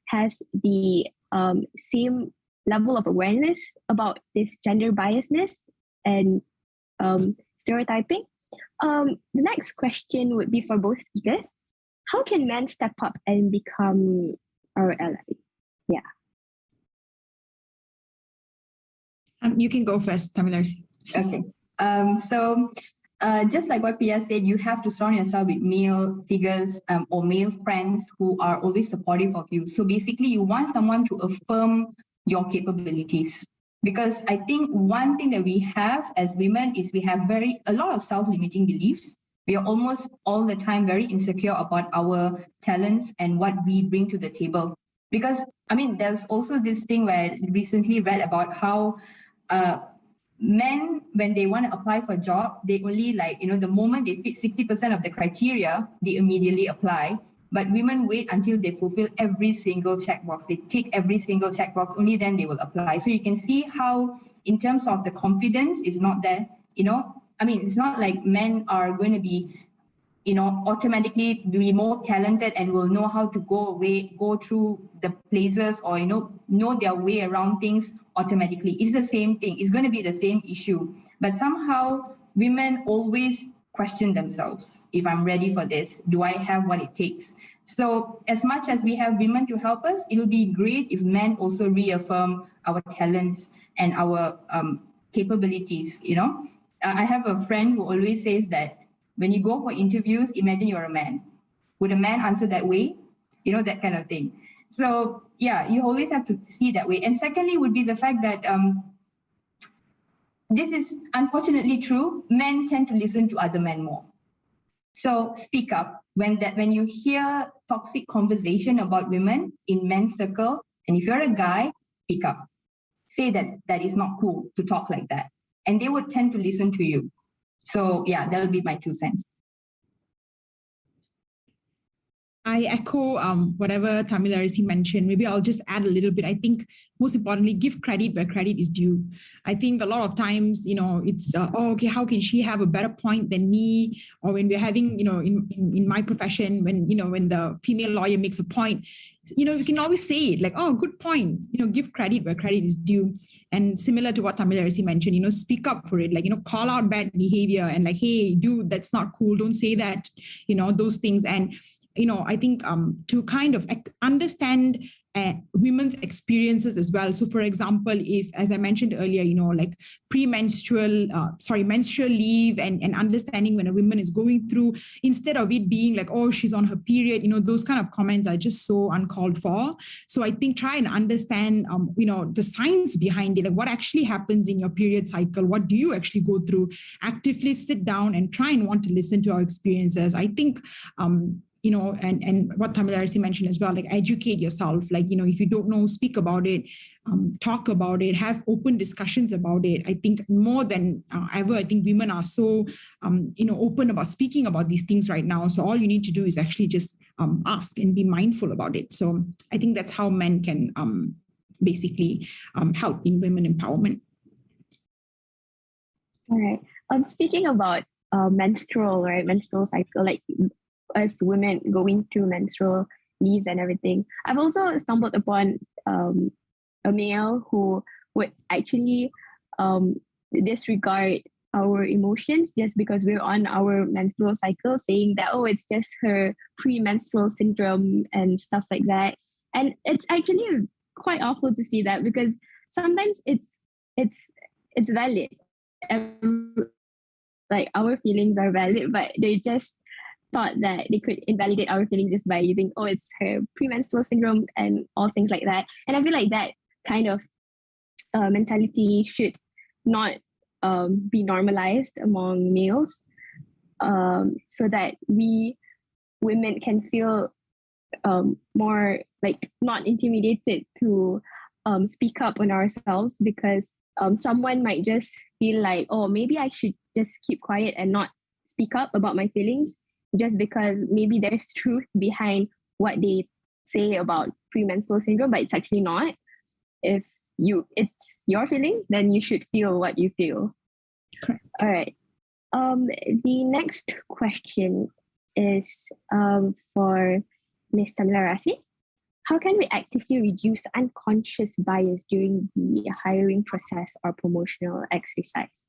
has the same level of awareness about this gender biasness and stereotyping. The next question would be for both speakers. How can men step up and become our ally? Yeah. You can go first, Tamilarisi. Okay. Just like what Pia said, you have to surround yourself with male figures or male friends who are always supportive of you. So basically, you want someone to affirm your capabilities. Because I think one thing that we have as women is we have a lot of self-limiting beliefs. We are almost all the time very insecure about our talents and what we bring to the table. Because, there's also this thing where I recently read about how men, when they want to apply for a job, they only the moment they fit 60% of the criteria, they immediately apply. But women wait until they fulfill every single checkbox. They tick every single checkbox, only then they will apply. So you can see how, in terms of the confidence, is not there. It's not like men are going to be, automatically be more talented and will know how to go through the places, or, know their way around things automatically. It's the same thing. It's going to be the same issue. But somehow women always question themselves. If I'm ready for this, do I have what it takes? So as much as we have women to help us, it will be great if men also reaffirm our talents and our capabilities. I have a friend who always says that when you go for interviews, imagine you're a man. Would a man answer that way? That kind of thing. So yeah, you always have to see that way. And secondly would be the fact that this is unfortunately true. Men tend to listen to other men more. So speak up when you hear toxic conversation about women in men's circle, and if you're a guy, speak up. Say that is not cool to talk like that, and they would tend to listen to you. So yeah, that'll be my 2 cents. I echo whatever Tamilarisi mentioned. Maybe I'll just add a little bit. I think most importantly, give credit where credit is due. I think a lot of times, it's, okay, how can she have a better point than me? Or when we're having, in my profession, when the female lawyer makes a point, you can always say it like, oh, good point. Give credit where credit is due. And similar to what Tamilarisi mentioned, speak up for it, like, call out bad behavior and like, hey, dude, that's not cool. Don't say that, those things. And I think to kind of understand women's experiences as well. So for example, if, as I mentioned earlier, like menstrual leave and understanding when a woman is going through, instead of it being like, oh, she's on her period, those kind of comments are just so uncalled for. So I think try and understand, the science behind it, like what actually happens in your period cycle. What do you actually go through? Actively sit down and try and want to listen to our experiences. I think, and what Tamilarisi mentioned as well, like educate yourself. Like, if you don't know, speak about it, talk about it, have open discussions about it. I think more than ever, I think women are so, open about speaking about these things right now. So all you need to do is actually just ask and be mindful about it. So I think that's how men can basically help in women empowerment. All right. Speaking about menstrual cycle, like us women going through menstrual leave and everything, I've also stumbled upon a male who would actually disregard our emotions just because we're on our menstrual cycle, saying that, oh, it's just her premenstrual syndrome and stuff like that. And it's actually quite awful to see that, because sometimes it's valid. like our feelings are valid, but they just thought that they could invalidate our feelings just by using, oh, it's her premenstrual syndrome and all things like that. And I feel like that kind of mentality should not be normalized among males, so that we women can feel more like not intimidated to speak up on ourselves, because someone might just feel like, oh, maybe I should just keep quiet and not speak up about my feelings, just because maybe there's truth behind what they say about premenstrual syndrome, but it's actually not. If it's your feelings, then you should feel what you feel. Correct. All right. The next question is for Ms. Tamila Rasi. How can we actively reduce unconscious bias during the hiring process or promotional exercise?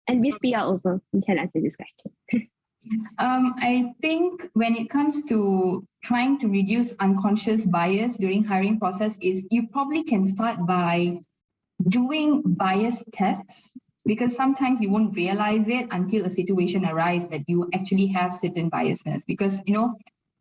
And Ms. Pia also, you can answer this question. I think when it comes to trying to reduce unconscious bias during hiring process is you probably can start by doing bias tests, because sometimes you won't realize it until a situation arises that you actually have certain biasness. Because,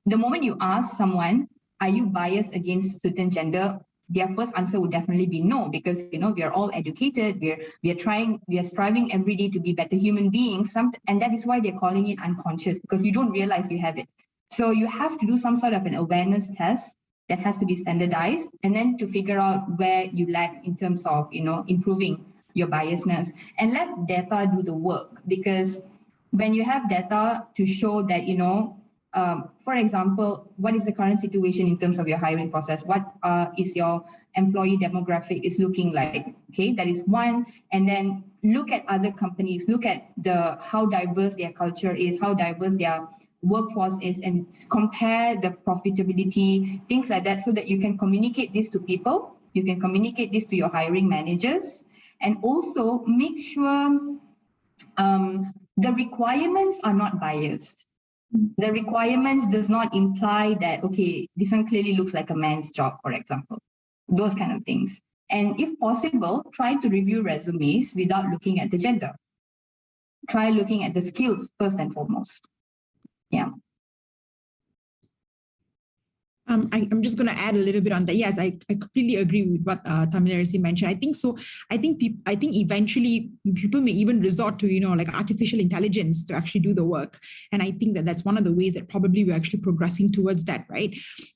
the moment you ask someone, are you biased against certain gender? Their first answer would definitely be no, because we are all educated, we are striving every day to be better human beings, and that is why they're calling it unconscious, because you don't realize you have it. So you have to do some sort of an awareness test that has to be standardized, and then to figure out where you lack in terms of improving your biasness, and let data do the work. Because when you have data to show that for example, what is the current situation in terms of your hiring process? What is your employee demographic is looking like? Okay, that is one. And then look at other companies, look at how diverse their culture is, how diverse their workforce is, and compare the profitability, things like that, so that you can communicate this to people, you can communicate this to your hiring managers, and also make sure the requirements are not biased. The requirements does not imply that, okay, this one clearly looks like a man's job, for example, those kind of things. And if possible, try to review resumes without looking at the gender. Try looking at the skills first and foremost. Yeah. I'm just going to add a little bit on that. Yes, I completely agree with what Tamilarisi mentioned. I think so. I think eventually people may even resort to like artificial intelligence to actually do the work. And I think that's one of the ways that probably we're actually progressing towards that, right?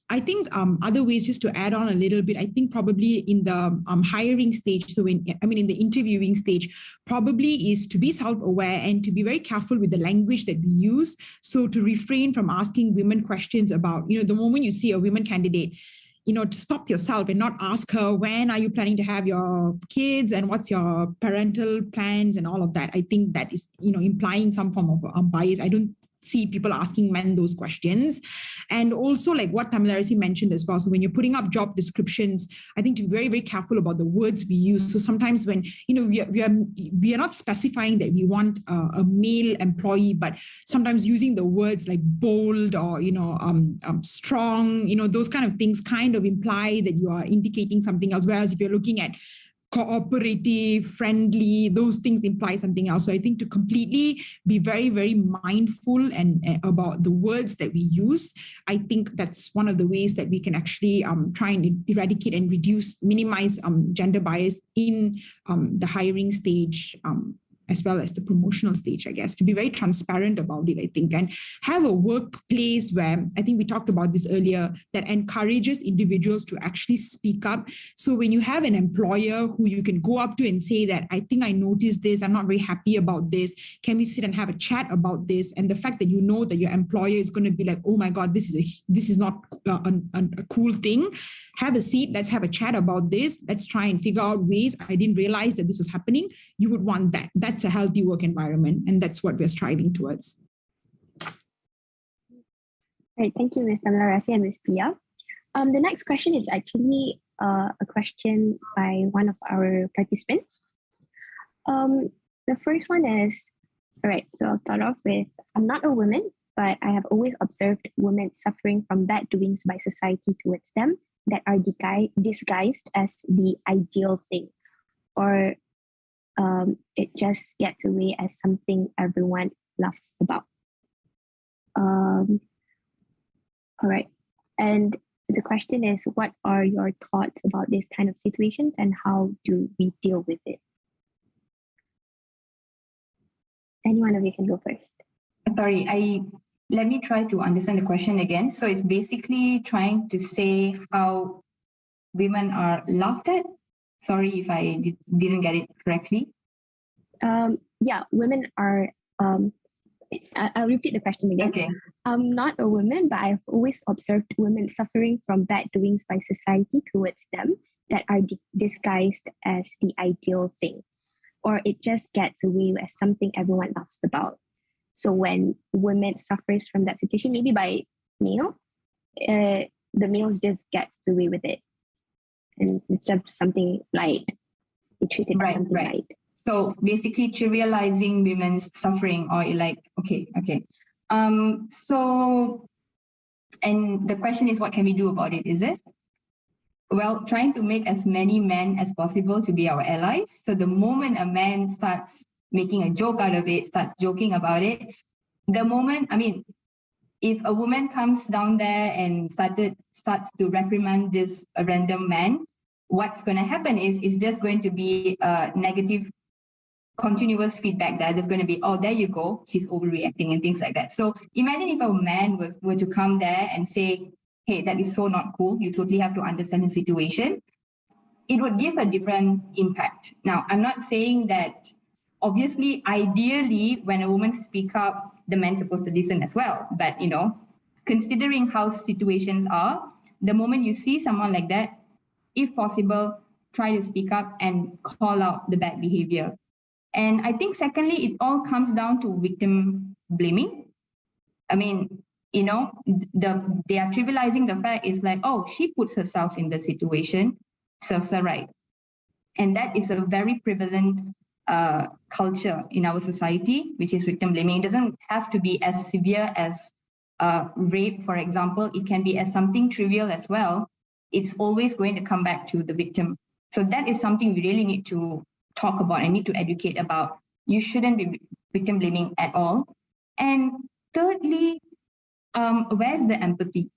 I think other ways, just to add on a little bit, I think probably in the hiring stage, so in the interviewing stage, probably is to be self-aware and to be very careful with the language that we use. So to refrain from asking women questions about, the moment you see a women candidate, to stop yourself and not ask her, when are you planning to have your kids and what's your parental plans and all of that. I think that is, implying some form of bias. I don't see people asking men those questions. And also, like what Tamilarisi mentioned as well, so when you're putting up job descriptions, I think to be very, very careful about the words we use. So sometimes when we are not specifying that we want a male employee, but sometimes using the words like bold or strong, those kind of things kind of imply that you are indicating something else. Whereas if you're looking at cooperative, friendly, those things imply something else. So I think to completely be very, very mindful and about the words that we use, I think that's one of the ways that we can actually try and eradicate and minimize gender bias in the hiring stage, as well as the promotional stage, I guess, to be very transparent about it, I think, and have a workplace where, I think we talked about this earlier, that encourages individuals to actually speak up. So when you have an employer who you can go up to and say that, I think I noticed this, I'm not very happy about this, can we sit and have a chat about this? And the fact that that your employer is going to be like, oh my God, this is not a cool thing. Have a seat, let's have a chat about this. Let's try and figure out ways. I didn't realize that this was happening. You would want that. That's a healthy work environment, and that's what we're striving towards. Right, thank you, Ms. Tamilarasi and Ms. Pia. The next question is actually a question by one of our participants. The first one is, all right, so I'll start off with, I'm not a woman, but I have always observed women suffering from bad doings by society towards them that are disguised as the ideal thing. Or it just gets away as something everyone laughs about. All right. And the question is, what are your thoughts about this kind of situations and how do we deal with it? Any one of you can go first. Sorry, let me try to understand the question again. So it's basically trying to say how women are laughed at. Sorry if I didn't get it correctly. Yeah, women are. I'll repeat the question again. Okay. I'm not a woman, but I've always observed women suffering from bad doings by society towards them that are disguised as the ideal thing, or it just gets away as something everyone laughs about. So when women suffers from that situation, maybe by male, the males just gets away with it, and instead of something light, they treat it as something light. So basically trivializing women's suffering, or like, okay. So, and the question is, what can we do about it, is it? Well, trying to make as many men as possible to be our allies. So the moment a man starts making a joke out of it, starts joking about it, if a woman comes down there and starts to reprimand this random man, what's going to happen is it's just going to be a negative continuous feedback there. There's going to be, oh, there you go, she's overreacting and things like that. So imagine if a man were to come there and say, hey, that is so not cool, you totally have to understand the situation. It would give a different impact. Now, I'm not saying that, obviously, ideally, when a woman speaks up, the man's supposed to listen as well. But, considering how situations are, the moment you see someone like that, if possible, try to speak up and call out the bad behavior. And I think, secondly, it all comes down to victim blaming. I mean, they are trivializing the fact is like, oh, she puts herself in the situation, serves her right. And that is a very prevalent culture in our society, which is victim blaming. It doesn't have to be as severe as rape, for example. It can be as something trivial as well. It's always going to come back to the victim. So that is something we really need to talk about and need to educate about. You shouldn't be victim blaming at all. And thirdly, where's the empathy?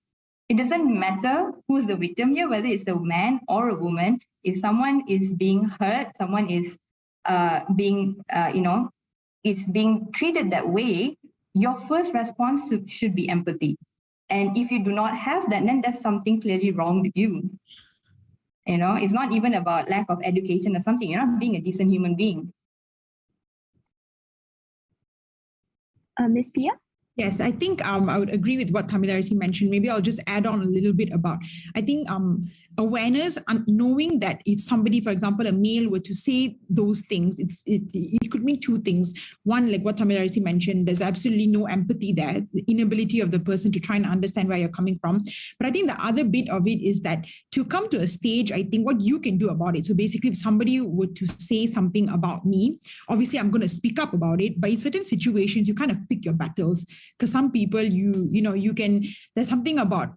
It doesn't matter who's the victim here, whether it's the man or a woman. If someone is being hurt, someone is being treated that way, your first response should be empathy. And if you do not have that, then there's something clearly wrong with you. It's not even about lack of education or something. You're not being a decent human being. Ms. Pia? Yes, I think I would agree with what Tamilarisi mentioned. Maybe I'll just add on a little bit about, I think awareness and knowing that if somebody, for example, a male were to say those things, it could mean two things. One, like what Tamilarisi mentioned, there's absolutely no empathy there, the inability of the person to try and understand where you're coming from. But I think the other bit of it is that to come to a stage, I think what you can do about it. So basically, if somebody were to say something about me, obviously I'm going to speak up about it, but in certain situations, you kind of pick your battles. Because some people, there's something about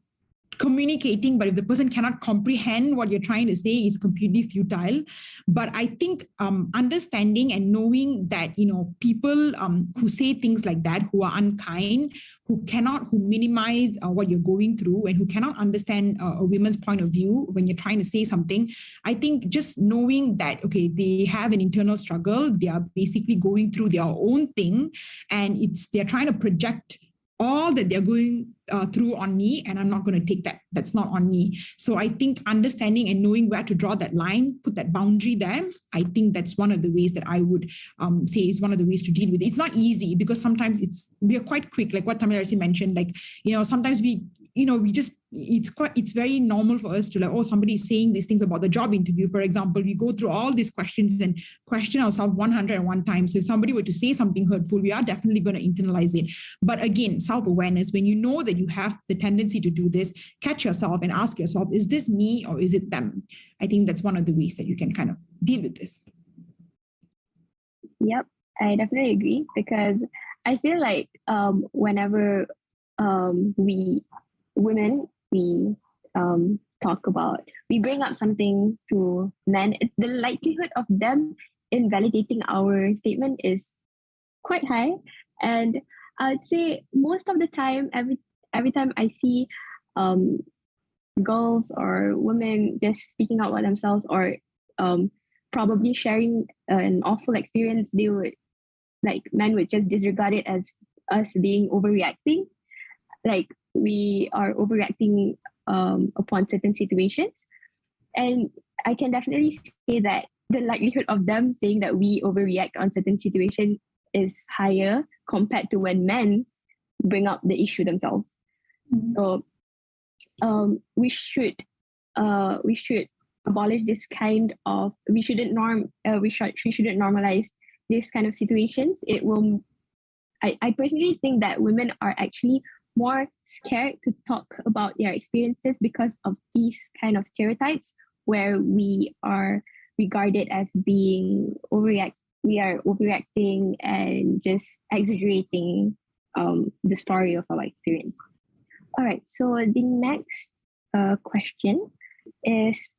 communicating, but if the person cannot comprehend what you're trying to say, it's completely futile. But I think understanding and knowing that, people who say things like that, who are unkind, who minimize what you're going through, and who cannot understand a woman's point of view when you're trying to say something, I think just knowing that, okay, they have an internal struggle, they are basically going through their own thing, and they're trying to project all that they're going through on me, and I'm not going to take that. That's not on me. So I think understanding and knowing where to draw that line, put that boundary there, I think that's one of the ways that I would say is one of the ways to deal with it. It's not easy because sometimes we are quite quick, like what Tamilarisi mentioned, like, sometimes it's very normal for us to like, oh, somebody is saying these things about the job interview, for example. We go through all these questions and question ourselves 101 times. So if somebody were to say something hurtful, we are definitely going to internalize it. But again, self-awareness, when you know that you have the tendency to do this, catch yourself and ask yourself, is this me or is it them? I think that's one of the ways that you can kind of deal with this. Yep, I definitely agree, because I feel like whenever we talk about, we bring up something to men, the likelihood of them invalidating our statement is quite high. And I'd say most of the time, every time I see um, girls or women just speaking out about themselves or um, probably sharing an awful experience, they would like men would just disregard it as us being overreacting. Like we are overreacting upon certain situations. And I can definitely say that the likelihood of them saying that we overreact on certain situation is higher compared to when men bring up the issue themselves. So we should abolish this kind of we shouldn't normalize this kind of situations. It will I personally think that women are actually more scared to talk about their experiences because of these kind of stereotypes where we are regarded as being overreact we are overreacting and just exaggerating the story of our experience. All right, so the next question is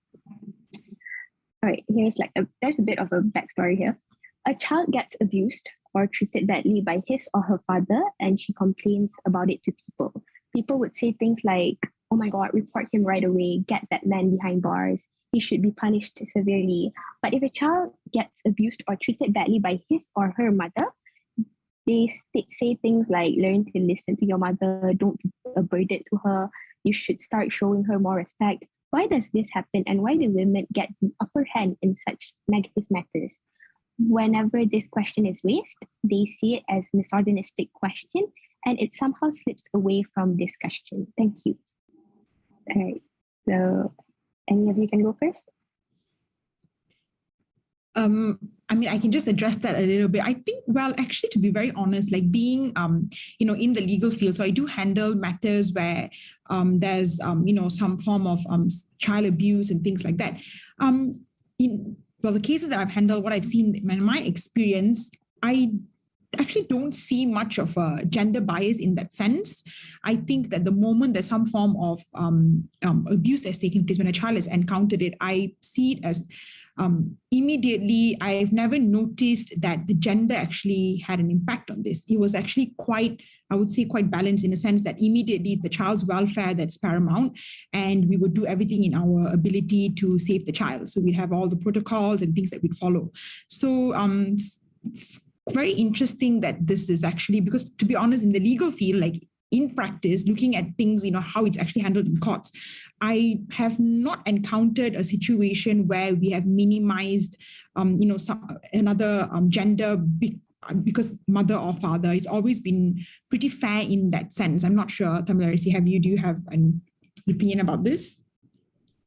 all right, there's a bit of a backstory here. A child gets abused or treated badly by his or her father, and she complains about it to people. People would say things like, "Oh my God, report him right away, get that man behind bars, he should be punished severely." But if a child gets abused or treated badly by his or her mother, they say things like, "Learn to listen to your mother, don't be a burden to her, you should start showing her more respect." Why does this happen, and why do women get the upper hand in such negative matters? Whenever this question is raised, they see it as misogynistic question, and it somehow slips away from discussion. Thank you. All right. So, any of you can go first? I mean, I can just address that a little bit. I think, well, actually, to be very honest, like being, in the legal field, so I do handle matters where there's, some form of child abuse and things like that. The cases that I've handled, what I've seen in my experience, I actually don't see much of a gender bias in that sense. I think that the moment there's some form of abuse that's taking place when a child has encountered it, I see it as immediately. I've never noticed that the gender actually had an impact on this. It was actually quite, I would say, quite balanced in a sense that immediately the child's welfare that's paramount, and we would do everything in our ability to save the child. So we'd have all the protocols and things that we'd follow. So it's very interesting that this is actually, because to be honest, in the legal field, like in practice, looking at things, how it's actually handled in courts, I have not encountered a situation where we have minimized, another gender because mother or father. It's always been pretty fair in that sense. I'm not sure, Tamilarisi, do you have an opinion about this?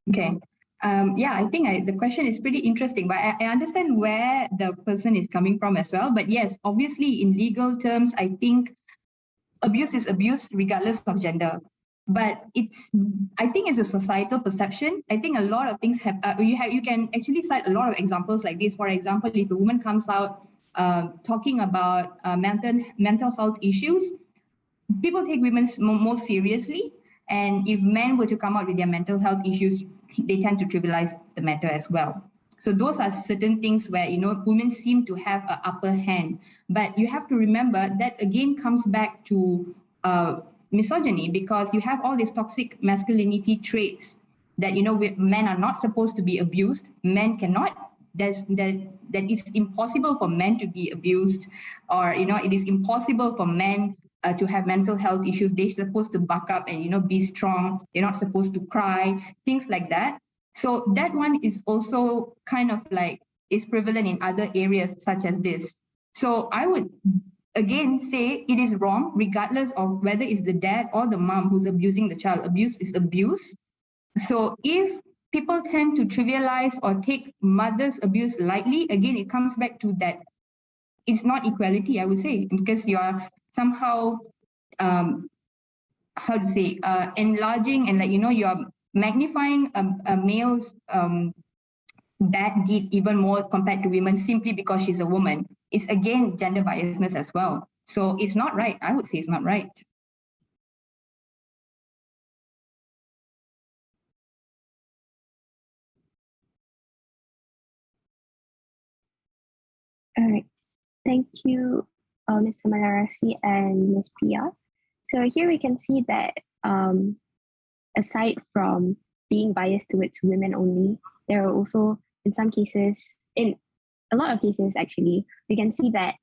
Okay. I think the question is pretty interesting, but I understand where the person is coming from as well. But yes, obviously in legal terms, I think abuse is abuse regardless of gender. But I think it's a societal perception. I think a lot of things have, you can actually cite a lot of examples like this. For example, if a woman comes out talking about mental health issues, people take women more seriously. And if men were to come out with their mental health issues, they tend to trivialize the matter as well. So those are certain things where, women seem to have an upper hand. But you have to remember that again comes back to misogyny, because you have all these toxic masculinity traits that, men are not supposed to be abused. Men cannot. That it's impossible for men to be abused, or, it is impossible for men to have mental health issues. They're supposed to buck up and, be strong. They're not supposed to cry, things like that. So that one is also kind of like is prevalent in other areas such as this. So I would again say it is wrong, regardless of whether it's the dad or the mom who's abusing the child. Abuse is abuse. So if people tend to trivialize or take mother's abuse lightly, again, it comes back to that it's not equality, I would say, because you are somehow, enlarging and you're magnifying a male's bad deed even more compared to women simply because she's a woman. It's again gender biasness as well. So it's not right. I would say it's not right. Thank you, Mr. Malarasi and Ms. Priya. So here we can see that aside from being biased towards women only, there are also, in some cases, in a lot of cases actually, we can see that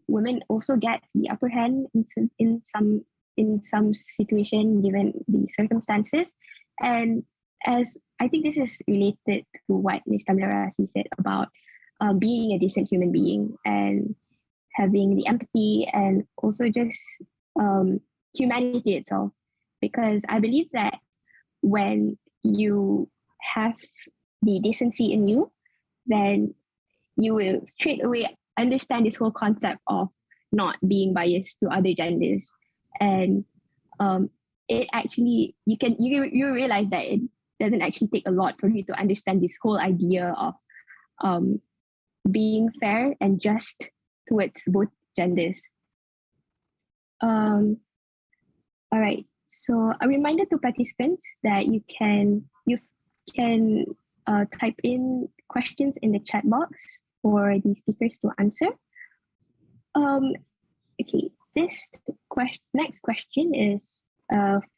women also get the upper hand in some situation given the circumstances. And as I think this is related to what Ms. Tamilarasi said about being a decent human being and having the empathy and also just humanity itself. Because I believe that when you have the decency in you, then you will straight away understand this whole concept of not being biased to other genders. And it actually, you realize that it doesn't actually take a lot for you to understand this whole idea of being fair and just towards both genders. All right. So a reminder to participants that you can type in questions in the chat box for the speakers to answer. Okay, this next question is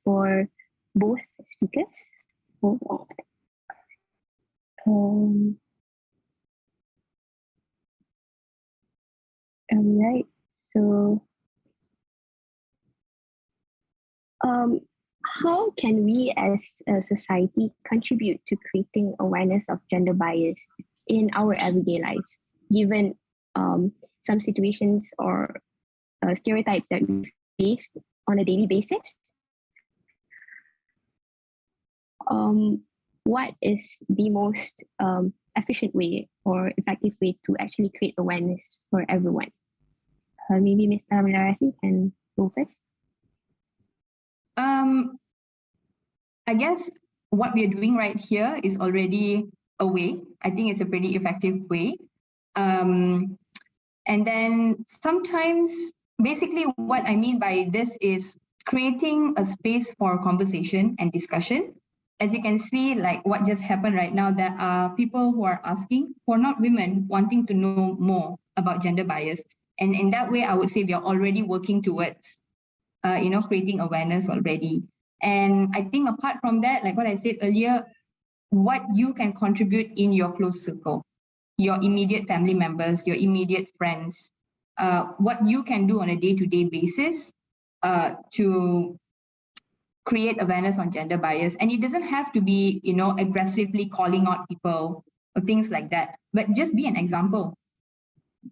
for both speakers. Hold on. All right. So, how can we as a society contribute to creating awareness of gender bias in our everyday lives, given some situations or stereotypes that we face on a daily basis? What is the most efficient way or effective way to actually create awareness for everyone? Maybe Mr. Malarasi can go first. I guess what we are doing right here is already a way. I think it's a pretty effective way. And then sometimes, basically what I mean by this is creating a space for conversation and discussion. As you can see, like what just happened right now, there are people who are asking, who are not women, wanting to know more about gender bias. And in that way, I would say we are already working towards, creating awareness already. And I think apart from that, like what I said earlier, what you can contribute in your close circle, your immediate family members, your immediate friends, what you can do on a day-to-day basis to create awareness on gender bias. And it doesn't have to be, aggressively calling out people or things like that, but just be an example.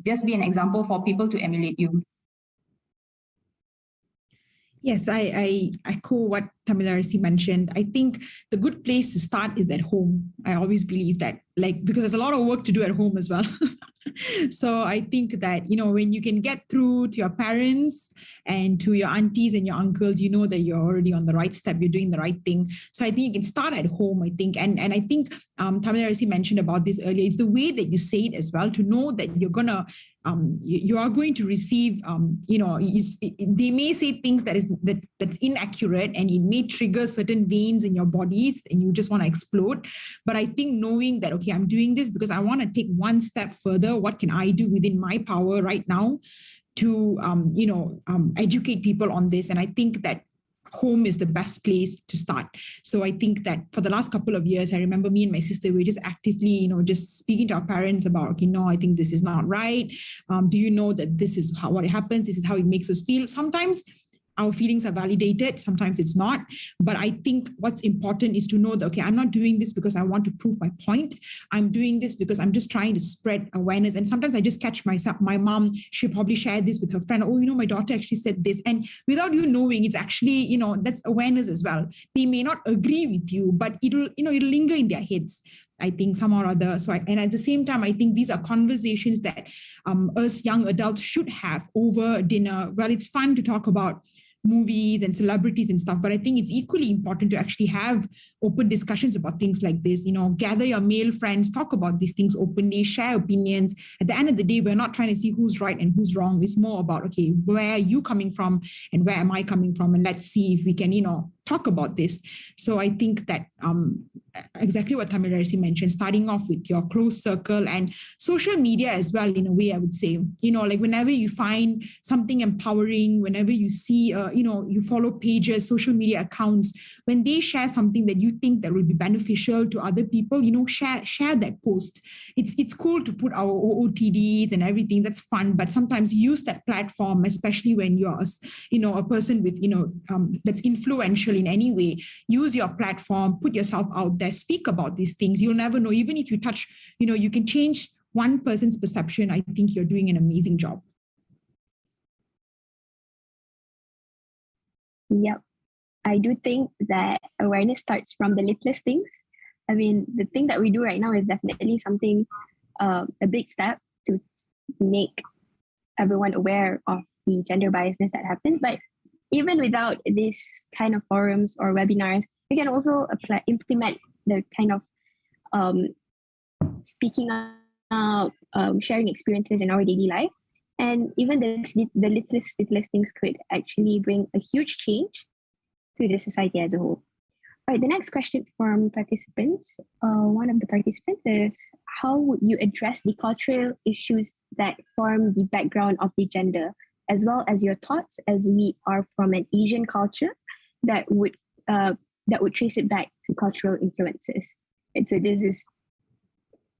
Just be an example for people to emulate you. Yes, I echo what Tamilarasi mentioned. I think the good place to start is at home. I always believe that, because there's a lot of work to do at home as well. So I think that, when you can get through to your parents and to your aunties and your uncles, you know that you're already on the right step, you're doing the right thing. So I think you can start at home, I think. And I think Tamilarasi mentioned about this earlier. It's the way that you say it as well, to know that you're going to you are going to receive, they may say things that's inaccurate, and it may trigger certain veins in your bodies and you just want to explode. But I think knowing that, okay, I'm doing this because I want to take one step further. What can I do within my power right now to, educate people on this? And I think that home is the best place to start. So I think that for the last couple of years, I remember me and my sister, we just actively, just speaking to our parents about, okay, no, I think this is not right. Do you know that this is what happens? This is how it makes us feel. Sometimes our feelings are validated, sometimes it's not. But I think what's important is to know that, okay, I'm not doing this because I want to prove my point. I'm doing this because I'm just trying to spread awareness. And sometimes I just catch myself, my mom, she'll probably share this with her friend. Oh, my daughter actually said this. And without you knowing, it's actually, that's awareness as well. They may not agree with you, but it'll linger in their heads, I think, somehow or other. So, and at the same time, I think these are conversations that us young adults should have over dinner. Well, it's fun to talk about movies and celebrities and stuff. But I think it's equally important to actually have open discussions about things like this. Gather your male friends, talk about these things openly, share opinions. At the end of the day, we're not trying to see who's right and who's wrong. It's more about, okay, where are you coming from and where am I coming from? And let's see if we can, talk about this. So I think that exactly what Tamilarisi mentioned, starting off with your close circle and social media as well, in a way, I would say, like whenever you find something empowering, whenever you see, you follow pages, social media accounts, when they share something that you think that will be beneficial to other people, share that post. It's cool to put our OOTDs and everything. That's fun, but sometimes use that platform, especially when you're, a person with, that's influential in any way. Use your platform, put yourself out there, speak about these things. You'll never know. Even if you touch, you can change one person's perception. I think you're doing an amazing job. Yep. I do think that awareness starts from the littlest things. I mean, the thing that we do right now is definitely something, a big step to make everyone aware of the gender biasness that happens. But even without this kind of forums or webinars, we can also implement the kind of speaking out, sharing experiences in our daily life. And even the littlest things could actually bring a huge change to the society as a whole. All right, the next question from participants. One of the participants is, how would you address the cultural issues that form the background of the gender, as well as your thoughts, as we are from an Asian culture that would trace it back to cultural influences? This is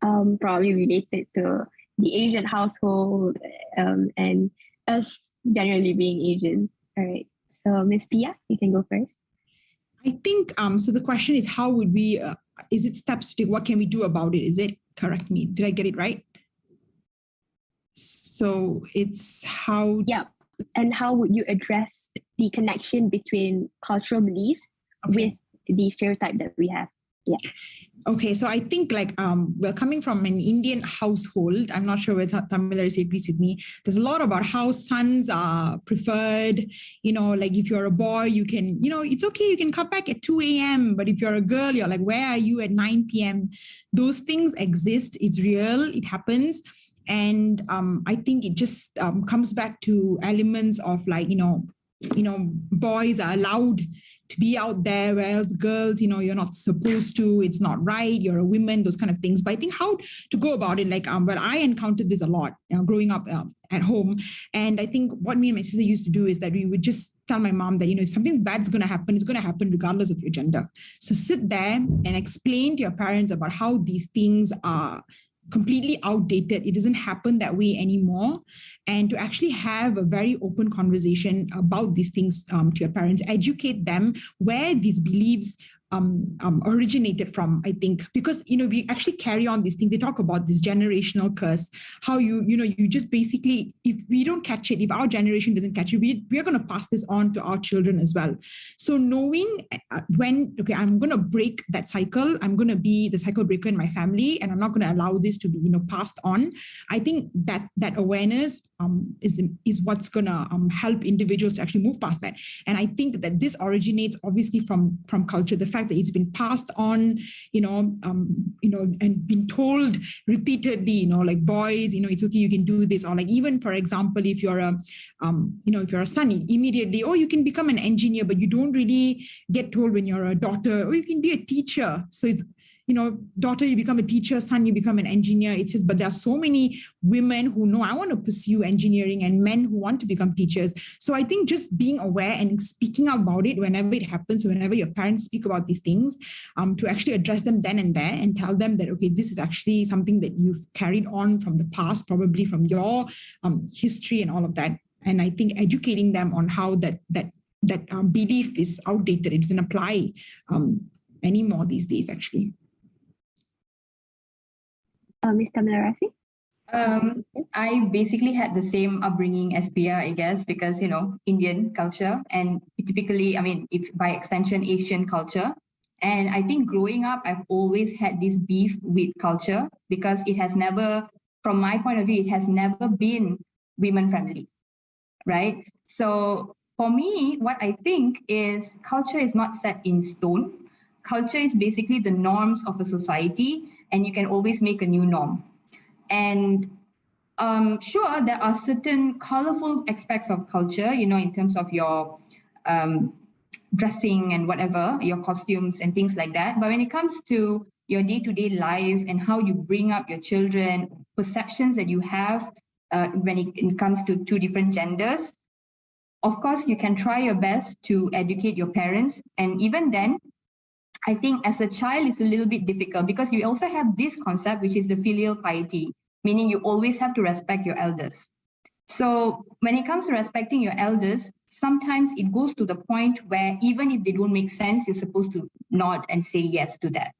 probably related to the Asian household and us generally being Asians. All right, so Ms. Pia, you can go first. I think, so the question is, how would we, is it steps to take, what can we do about it? Is it, correct me, did I get it right? So it's how... Yeah, and how would you address the connection between cultural beliefs with the stereotype that we have? Yeah. Okay, so I think we're coming from an Indian household. I'm not sure whether Tamilarisi agrees with me. There's a lot about how sons are preferred. Like if you're a boy, you can, it's okay, you can come back at 2 a.m. But if you're a girl, you're like, where are you at 9 p.m.? Those things exist. It's real. It happens. And I think it just comes back to elements of boys are allowed to be out there, whereas girls, you're not supposed to, it's not right, you're a woman, those kind of things. But I think how to go about it, I encountered this a lot growing up at home. And I think what me and my sister used to do is that we would just tell my mom that, if something bad's going to happen, it's going to happen regardless of your gender. So sit there and explain to your parents about how these things are completely outdated. It doesn't happen that way anymore. And to actually have a very open conversation about these things to your parents, educate them where these beliefs originated from, I think, because, we actually carry on these things. They talk about this generational curse, how you just basically, if we don't catch it, if our generation doesn't catch it, we're going to pass this on to our children as well. So knowing when, I'm going to break that cycle, I'm going to be the cycle breaker in my family, and I'm not going to allow this to be, passed on. I think that awareness is what's going to help individuals to actually move past that. And I think that this originates obviously from culture, the fact that it's been passed on, and been told repeatedly, like boys, it's okay, you can do this. Or like, even for example, if you're a son, immediately, you can become an engineer, but you don't really get told when you're a daughter, you can be a teacher. So it's, daughter, you become a teacher, son, you become an engineer. It's just, but there are so many women who know, I want to pursue engineering, and men who want to become teachers. So I think just being aware and speaking about it whenever it happens, whenever your parents speak about these things, to actually address them then and there and tell them that, okay, this is actually something that you've carried on from the past, probably from your history and all of that. And I think educating them on how that belief is outdated. It doesn't apply anymore these days, actually. Ms. Tamilarisi? I basically had the same upbringing as Pia, I guess, because, Indian culture and typically, if by extension, Asian culture. And I think growing up, I've always had this beef with culture because it has never, from my point of view, it has never been women friendly, right? So for me, what I think is culture is not set in stone. Culture is basically the norms of a society, and you can always make a new norm. And sure, there are certain colorful aspects of culture, in terms of your um, dressing and whatever, your costumes and things like that. But when it comes to your day-to-day life and how you bring up your children, perceptions that you have when it comes to two different genders, of course, you can try your best to educate your parents. And even then, I think as a child, it's a little bit difficult because you also have this concept, which is the filial piety, meaning you always have to respect your elders. So when it comes to respecting your elders, sometimes it goes to the point where even if they don't make sense, you're supposed to nod and say yes to that.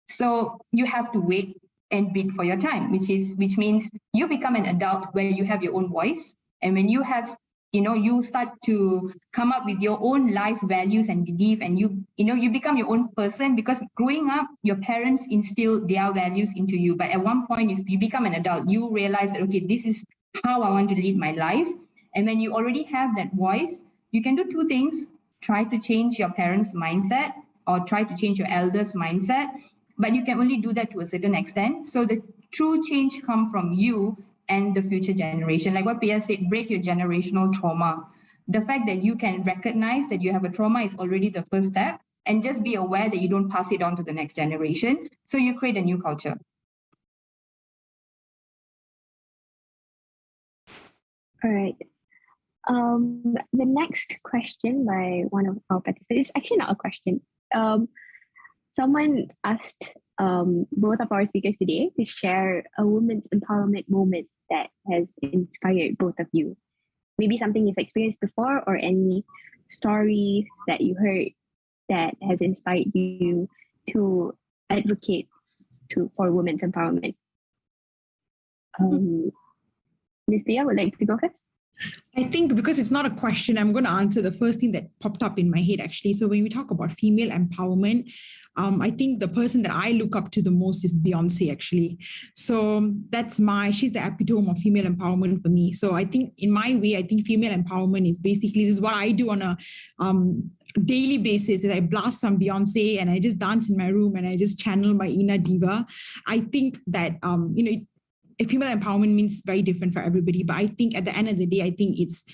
So you have to wait and bid for your time, which means you become an adult where you have your own voice. And when you have, you start to come up with your own life values and belief, and you become your own person, because growing up, your parents instill their values into you. But at one point, if you become an adult, you realize that, okay, this is how I want to lead my life. And when you already have that voice, you can do two things: try to change your parents' mindset or try to change your elders' mindset. But you can only do that to a certain extent. So the true change comes from you and the future generation. Like what Pia said, break your generational trauma. The fact that you can recognize that you have a trauma is already the first step, and just be aware that you don't pass it on to the next generation. So you create a new culture. All right. The next question by one of our participants is actually not a question. Someone asked both of our speakers today to share a women's empowerment moment that has inspired both of you. Maybe something you've experienced before, or any stories that you heard that has inspired you to advocate for women's empowerment. Ms. Pia would like to go first? I think because it's not a question, I'm going to answer the first thing that popped up in my head, actually. So when we talk about female empowerment, I think the person that I look up to the most is Beyonce, actually. So she's the epitome of female empowerment for me. So I think in my way, I think female empowerment is basically, this is what I do on a daily basis, is I blast some Beyonce and I just dance in my room and I just channel my inner diva. I think that, female empowerment means very different for everybody. But I think at the end of the day, I think it's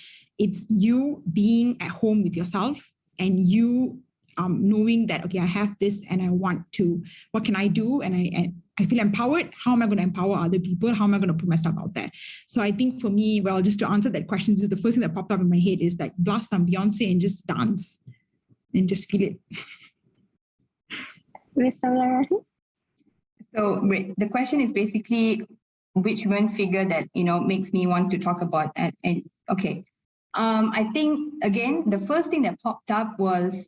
you being at home with yourself and you knowing that, okay, I have this and I want to, what can I do? And I feel empowered. How am I going to empower other people? How am I going to put myself out there? So I think for me, well, just to answer that question, this is the first thing that popped up in my head is like blast some Beyonce and just dance and just feel it. So the question is basically, which one figure that makes me want to talk about? And okay, I think again the first thing that popped up was,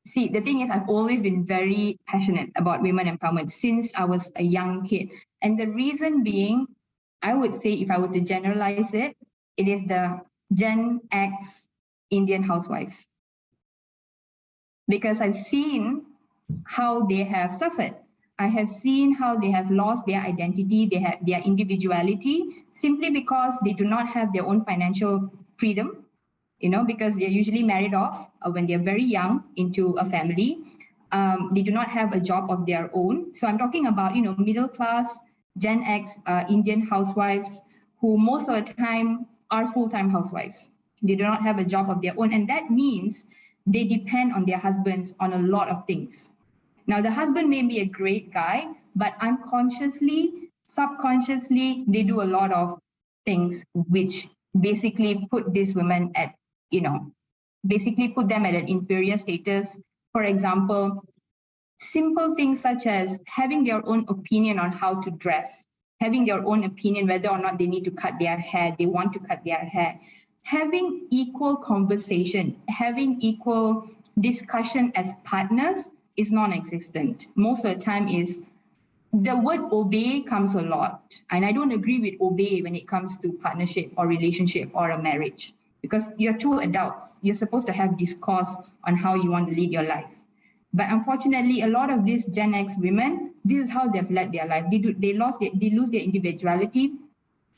see, the thing is, I've always been very passionate about women empowerment since I was a young kid, and the reason being, I would say, if I were to generalize it, it is the Gen X Indian housewives, because I've seen how they have suffered. I have seen how they have lost their identity, they have their individuality, simply because they do not have their own financial freedom, because they're usually married off when they're very young into a family. They do not have a job of their own. So I'm talking about, middle class, Gen X Indian housewives who most of the time are full-time housewives. They do not have a job of their own. And that means they depend on their husbands on a lot of things. Now, the husband may be a great guy, but unconsciously, subconsciously, they do a lot of things which basically put these women at, basically put them at an inferior status. For example, simple things such as having their own opinion on how to dress, having their own opinion whether or not they need to cut their hair, they want to cut their hair, having equal conversation, having equal discussion as partners is non-existent. Most of the time is the word obey comes a lot. And I don't agree with obey when it comes to partnership or relationship or a marriage, because you're two adults. You're supposed to have discourse on how you want to lead your life. But unfortunately, a lot of these Gen X women, this is how they've led their life. They lose their individuality.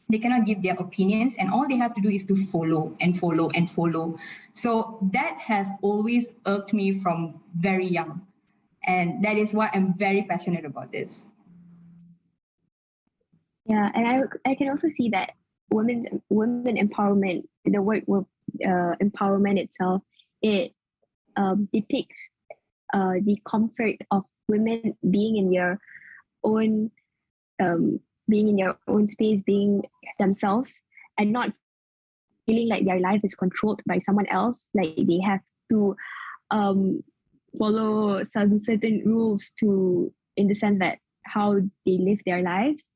They cannot give their opinions, and all they have to do is to follow and follow and follow. So that has always irked me from very young. And that is why I'm very passionate about this. Yeah, and I can also see that women empowerment, the word empowerment itself, it depicts the comfort of women being in their own being in their own space, being themselves, and not feeling like their life is controlled by someone else. Like they have to follow some certain rules to, in the sense that how they live their lives.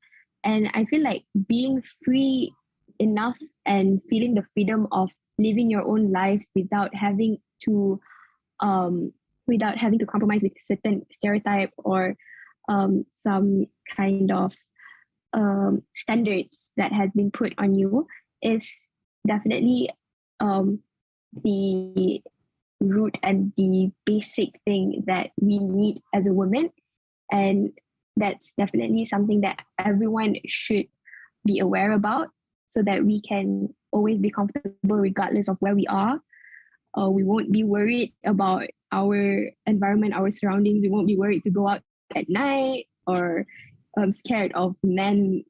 And I feel like being free enough and feeling the freedom of living your own life without having to compromise with certain stereotype or some kind of standards that has been put on you is definitely the root and the basic thing that we need as a woman. And that's definitely something that everyone should be aware about, so that we can always be comfortable regardless of where we are. We won't be worried about our environment, our surroundings. We won't be worried to go out at night, or scared of men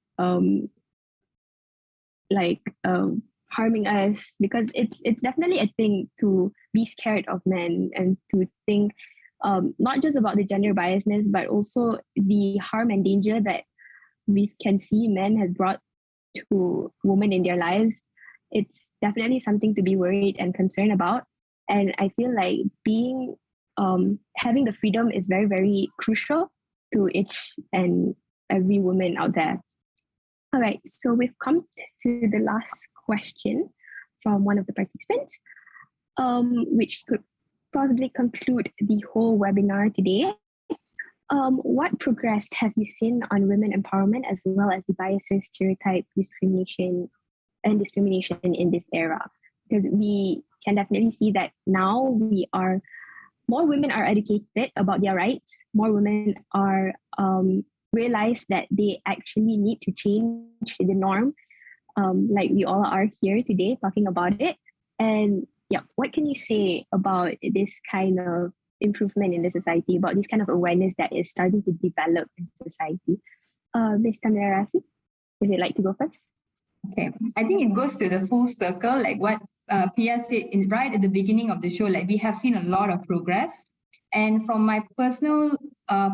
harming us, because it's definitely a thing to be scared of men and to think not just about the gender biasness, but also the harm and danger that we can see men has brought to women in their lives. It's definitely something to be worried and concerned about. And I feel like being having the freedom is very, very crucial to each and every woman out there. All right, so we've come to the last question from one of the participants, which could possibly conclude the whole webinar today. What progress have you seen on women empowerment, as well as the biases, stereotype, discrimination in this era? Because we can definitely see that now more women are educated about their rights. More women are realize that they actually need to change the norm. Like we all are here today talking about it. And yeah, what can you say about this kind of improvement in the society, about this kind of awareness that is starting to develop in society? Ms. Tamirasi, would you like to go first? Okay, I think it goes to the full circle, like what Pia said right at the beginning of the show. Like we have seen a lot of progress, and from my personal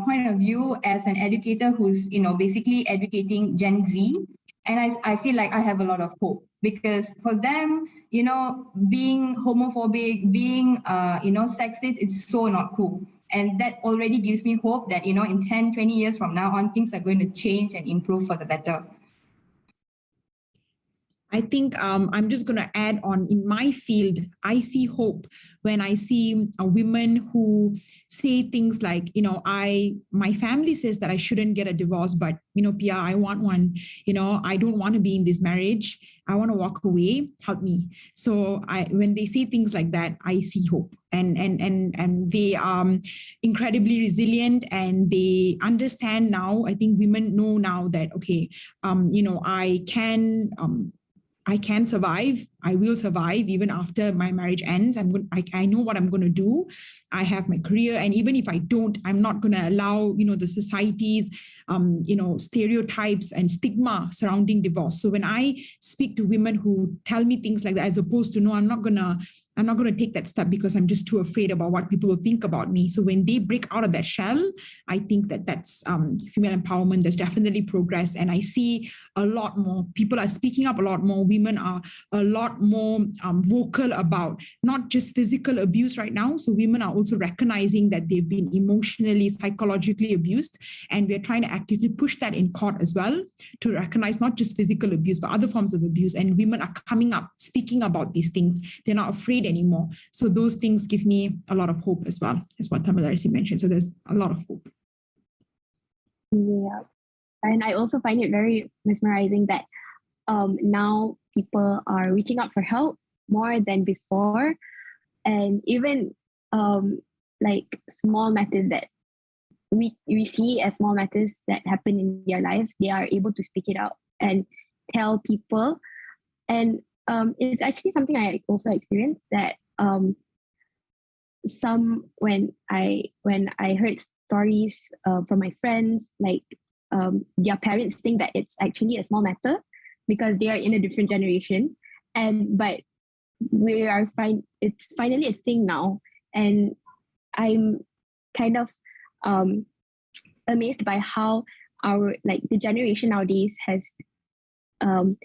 point of view, as an educator who's basically educating Gen Z, and I feel like I have a lot of hope, because for them, being homophobic, being sexist is so not cool. And that already gives me hope that, in 10, 20 years from now on, things are going to change and improve for the better. I think I'm just going to add on, in my field, I see hope when I see women who say things like, my family says that I shouldn't get a divorce, but, Pia, I want one. I don't want to be in this marriage. I want to walk away. Help me. So when they say things like that, I see hope. And they are incredibly resilient, and they understand now. I think women know now that, okay, I can survive. I will survive even after my marriage ends. I know what I'm going to do. I have my career, and even if I don't, I'm not going to allow the society's stereotypes and stigma surrounding divorce. So when I speak to women who tell me things like that, as opposed to, no, I'm not going to take that step because I'm just too afraid about what people will think about me. So when they break out of that shell, I think that's female empowerment. There's definitely progress, and I see a lot more people are speaking up a lot more. Women are a lot more vocal about not just physical abuse right now. So women are also recognizing that they've been emotionally, psychologically abused, and we're trying to actively push that in court as well, to recognize not just physical abuse but other forms of abuse. And women are coming up, speaking about these things. They're not afraid anymore. So those things give me a lot of hope as well, as what Tamilarisi mentioned. So there's a lot of hope. Yeah, and I also find it very mesmerizing that now people are reaching out for help more than before, and even like small matters that we see as small matters that happen in their lives, they are able to speak it out. And tell people. And it's actually something I also experienced that when I heard stories from my friends, like their parents think that it's actually a small matter because they are in a different generation, but it's finally a thing now, and I'm kind of amazed by how the generation nowadays um,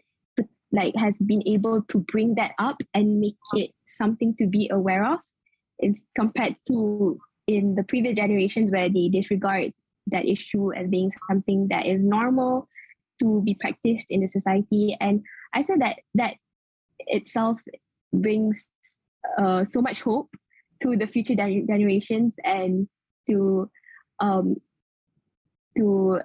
has been able to bring that up and make it something to be aware of. It's compared to in the previous generations where they disregard that issue as being something that is normal to be practiced in the society. And I feel that itself brings so much hope to the future generations, and to um, to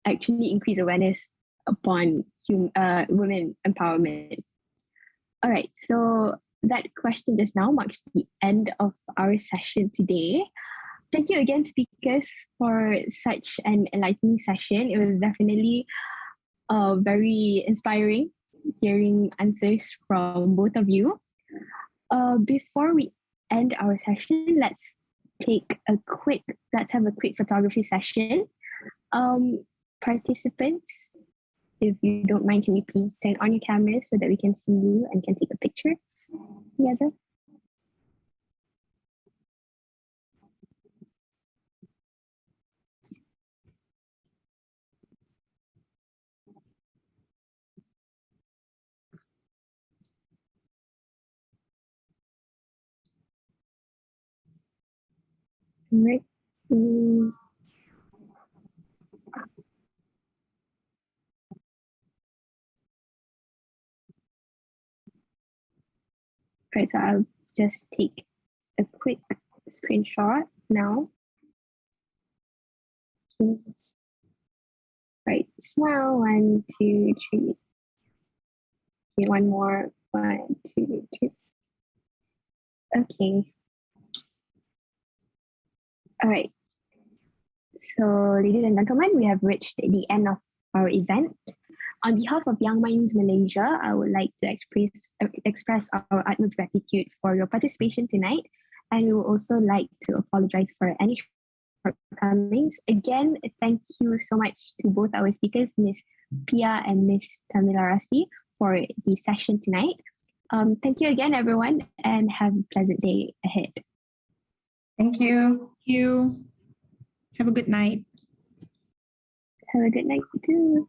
actually increase awareness upon women empowerment. All right, so that question just now marks the end of our session today. Thank you again, speakers, for such an enlightening session. It was definitely very inspiring hearing answers from both of you. Before we end our session, let's have a quick photography session. Participants, if you don't mind, can you please turn on your cameras so that we can see you and can take a picture together? Right. Right, so I'll just take a quick screenshot now. Right, smile, 1, 2, 3. Okay, one more, 1, 2, 3. Okay. All right. So, ladies and gentlemen, we have reached the end of our event. On behalf of Young Minds Malaysia, I would like to express our utmost gratitude for your participation tonight. And we would also like to apologize for any shortcomings. Again, thank you so much to both our speakers, Ms. Pia and Ms. Tamila Rasi, for the session tonight. Thank you again, everyone, and have a pleasant day ahead. Thank you. Thank you. Have a good night. Have a good night too.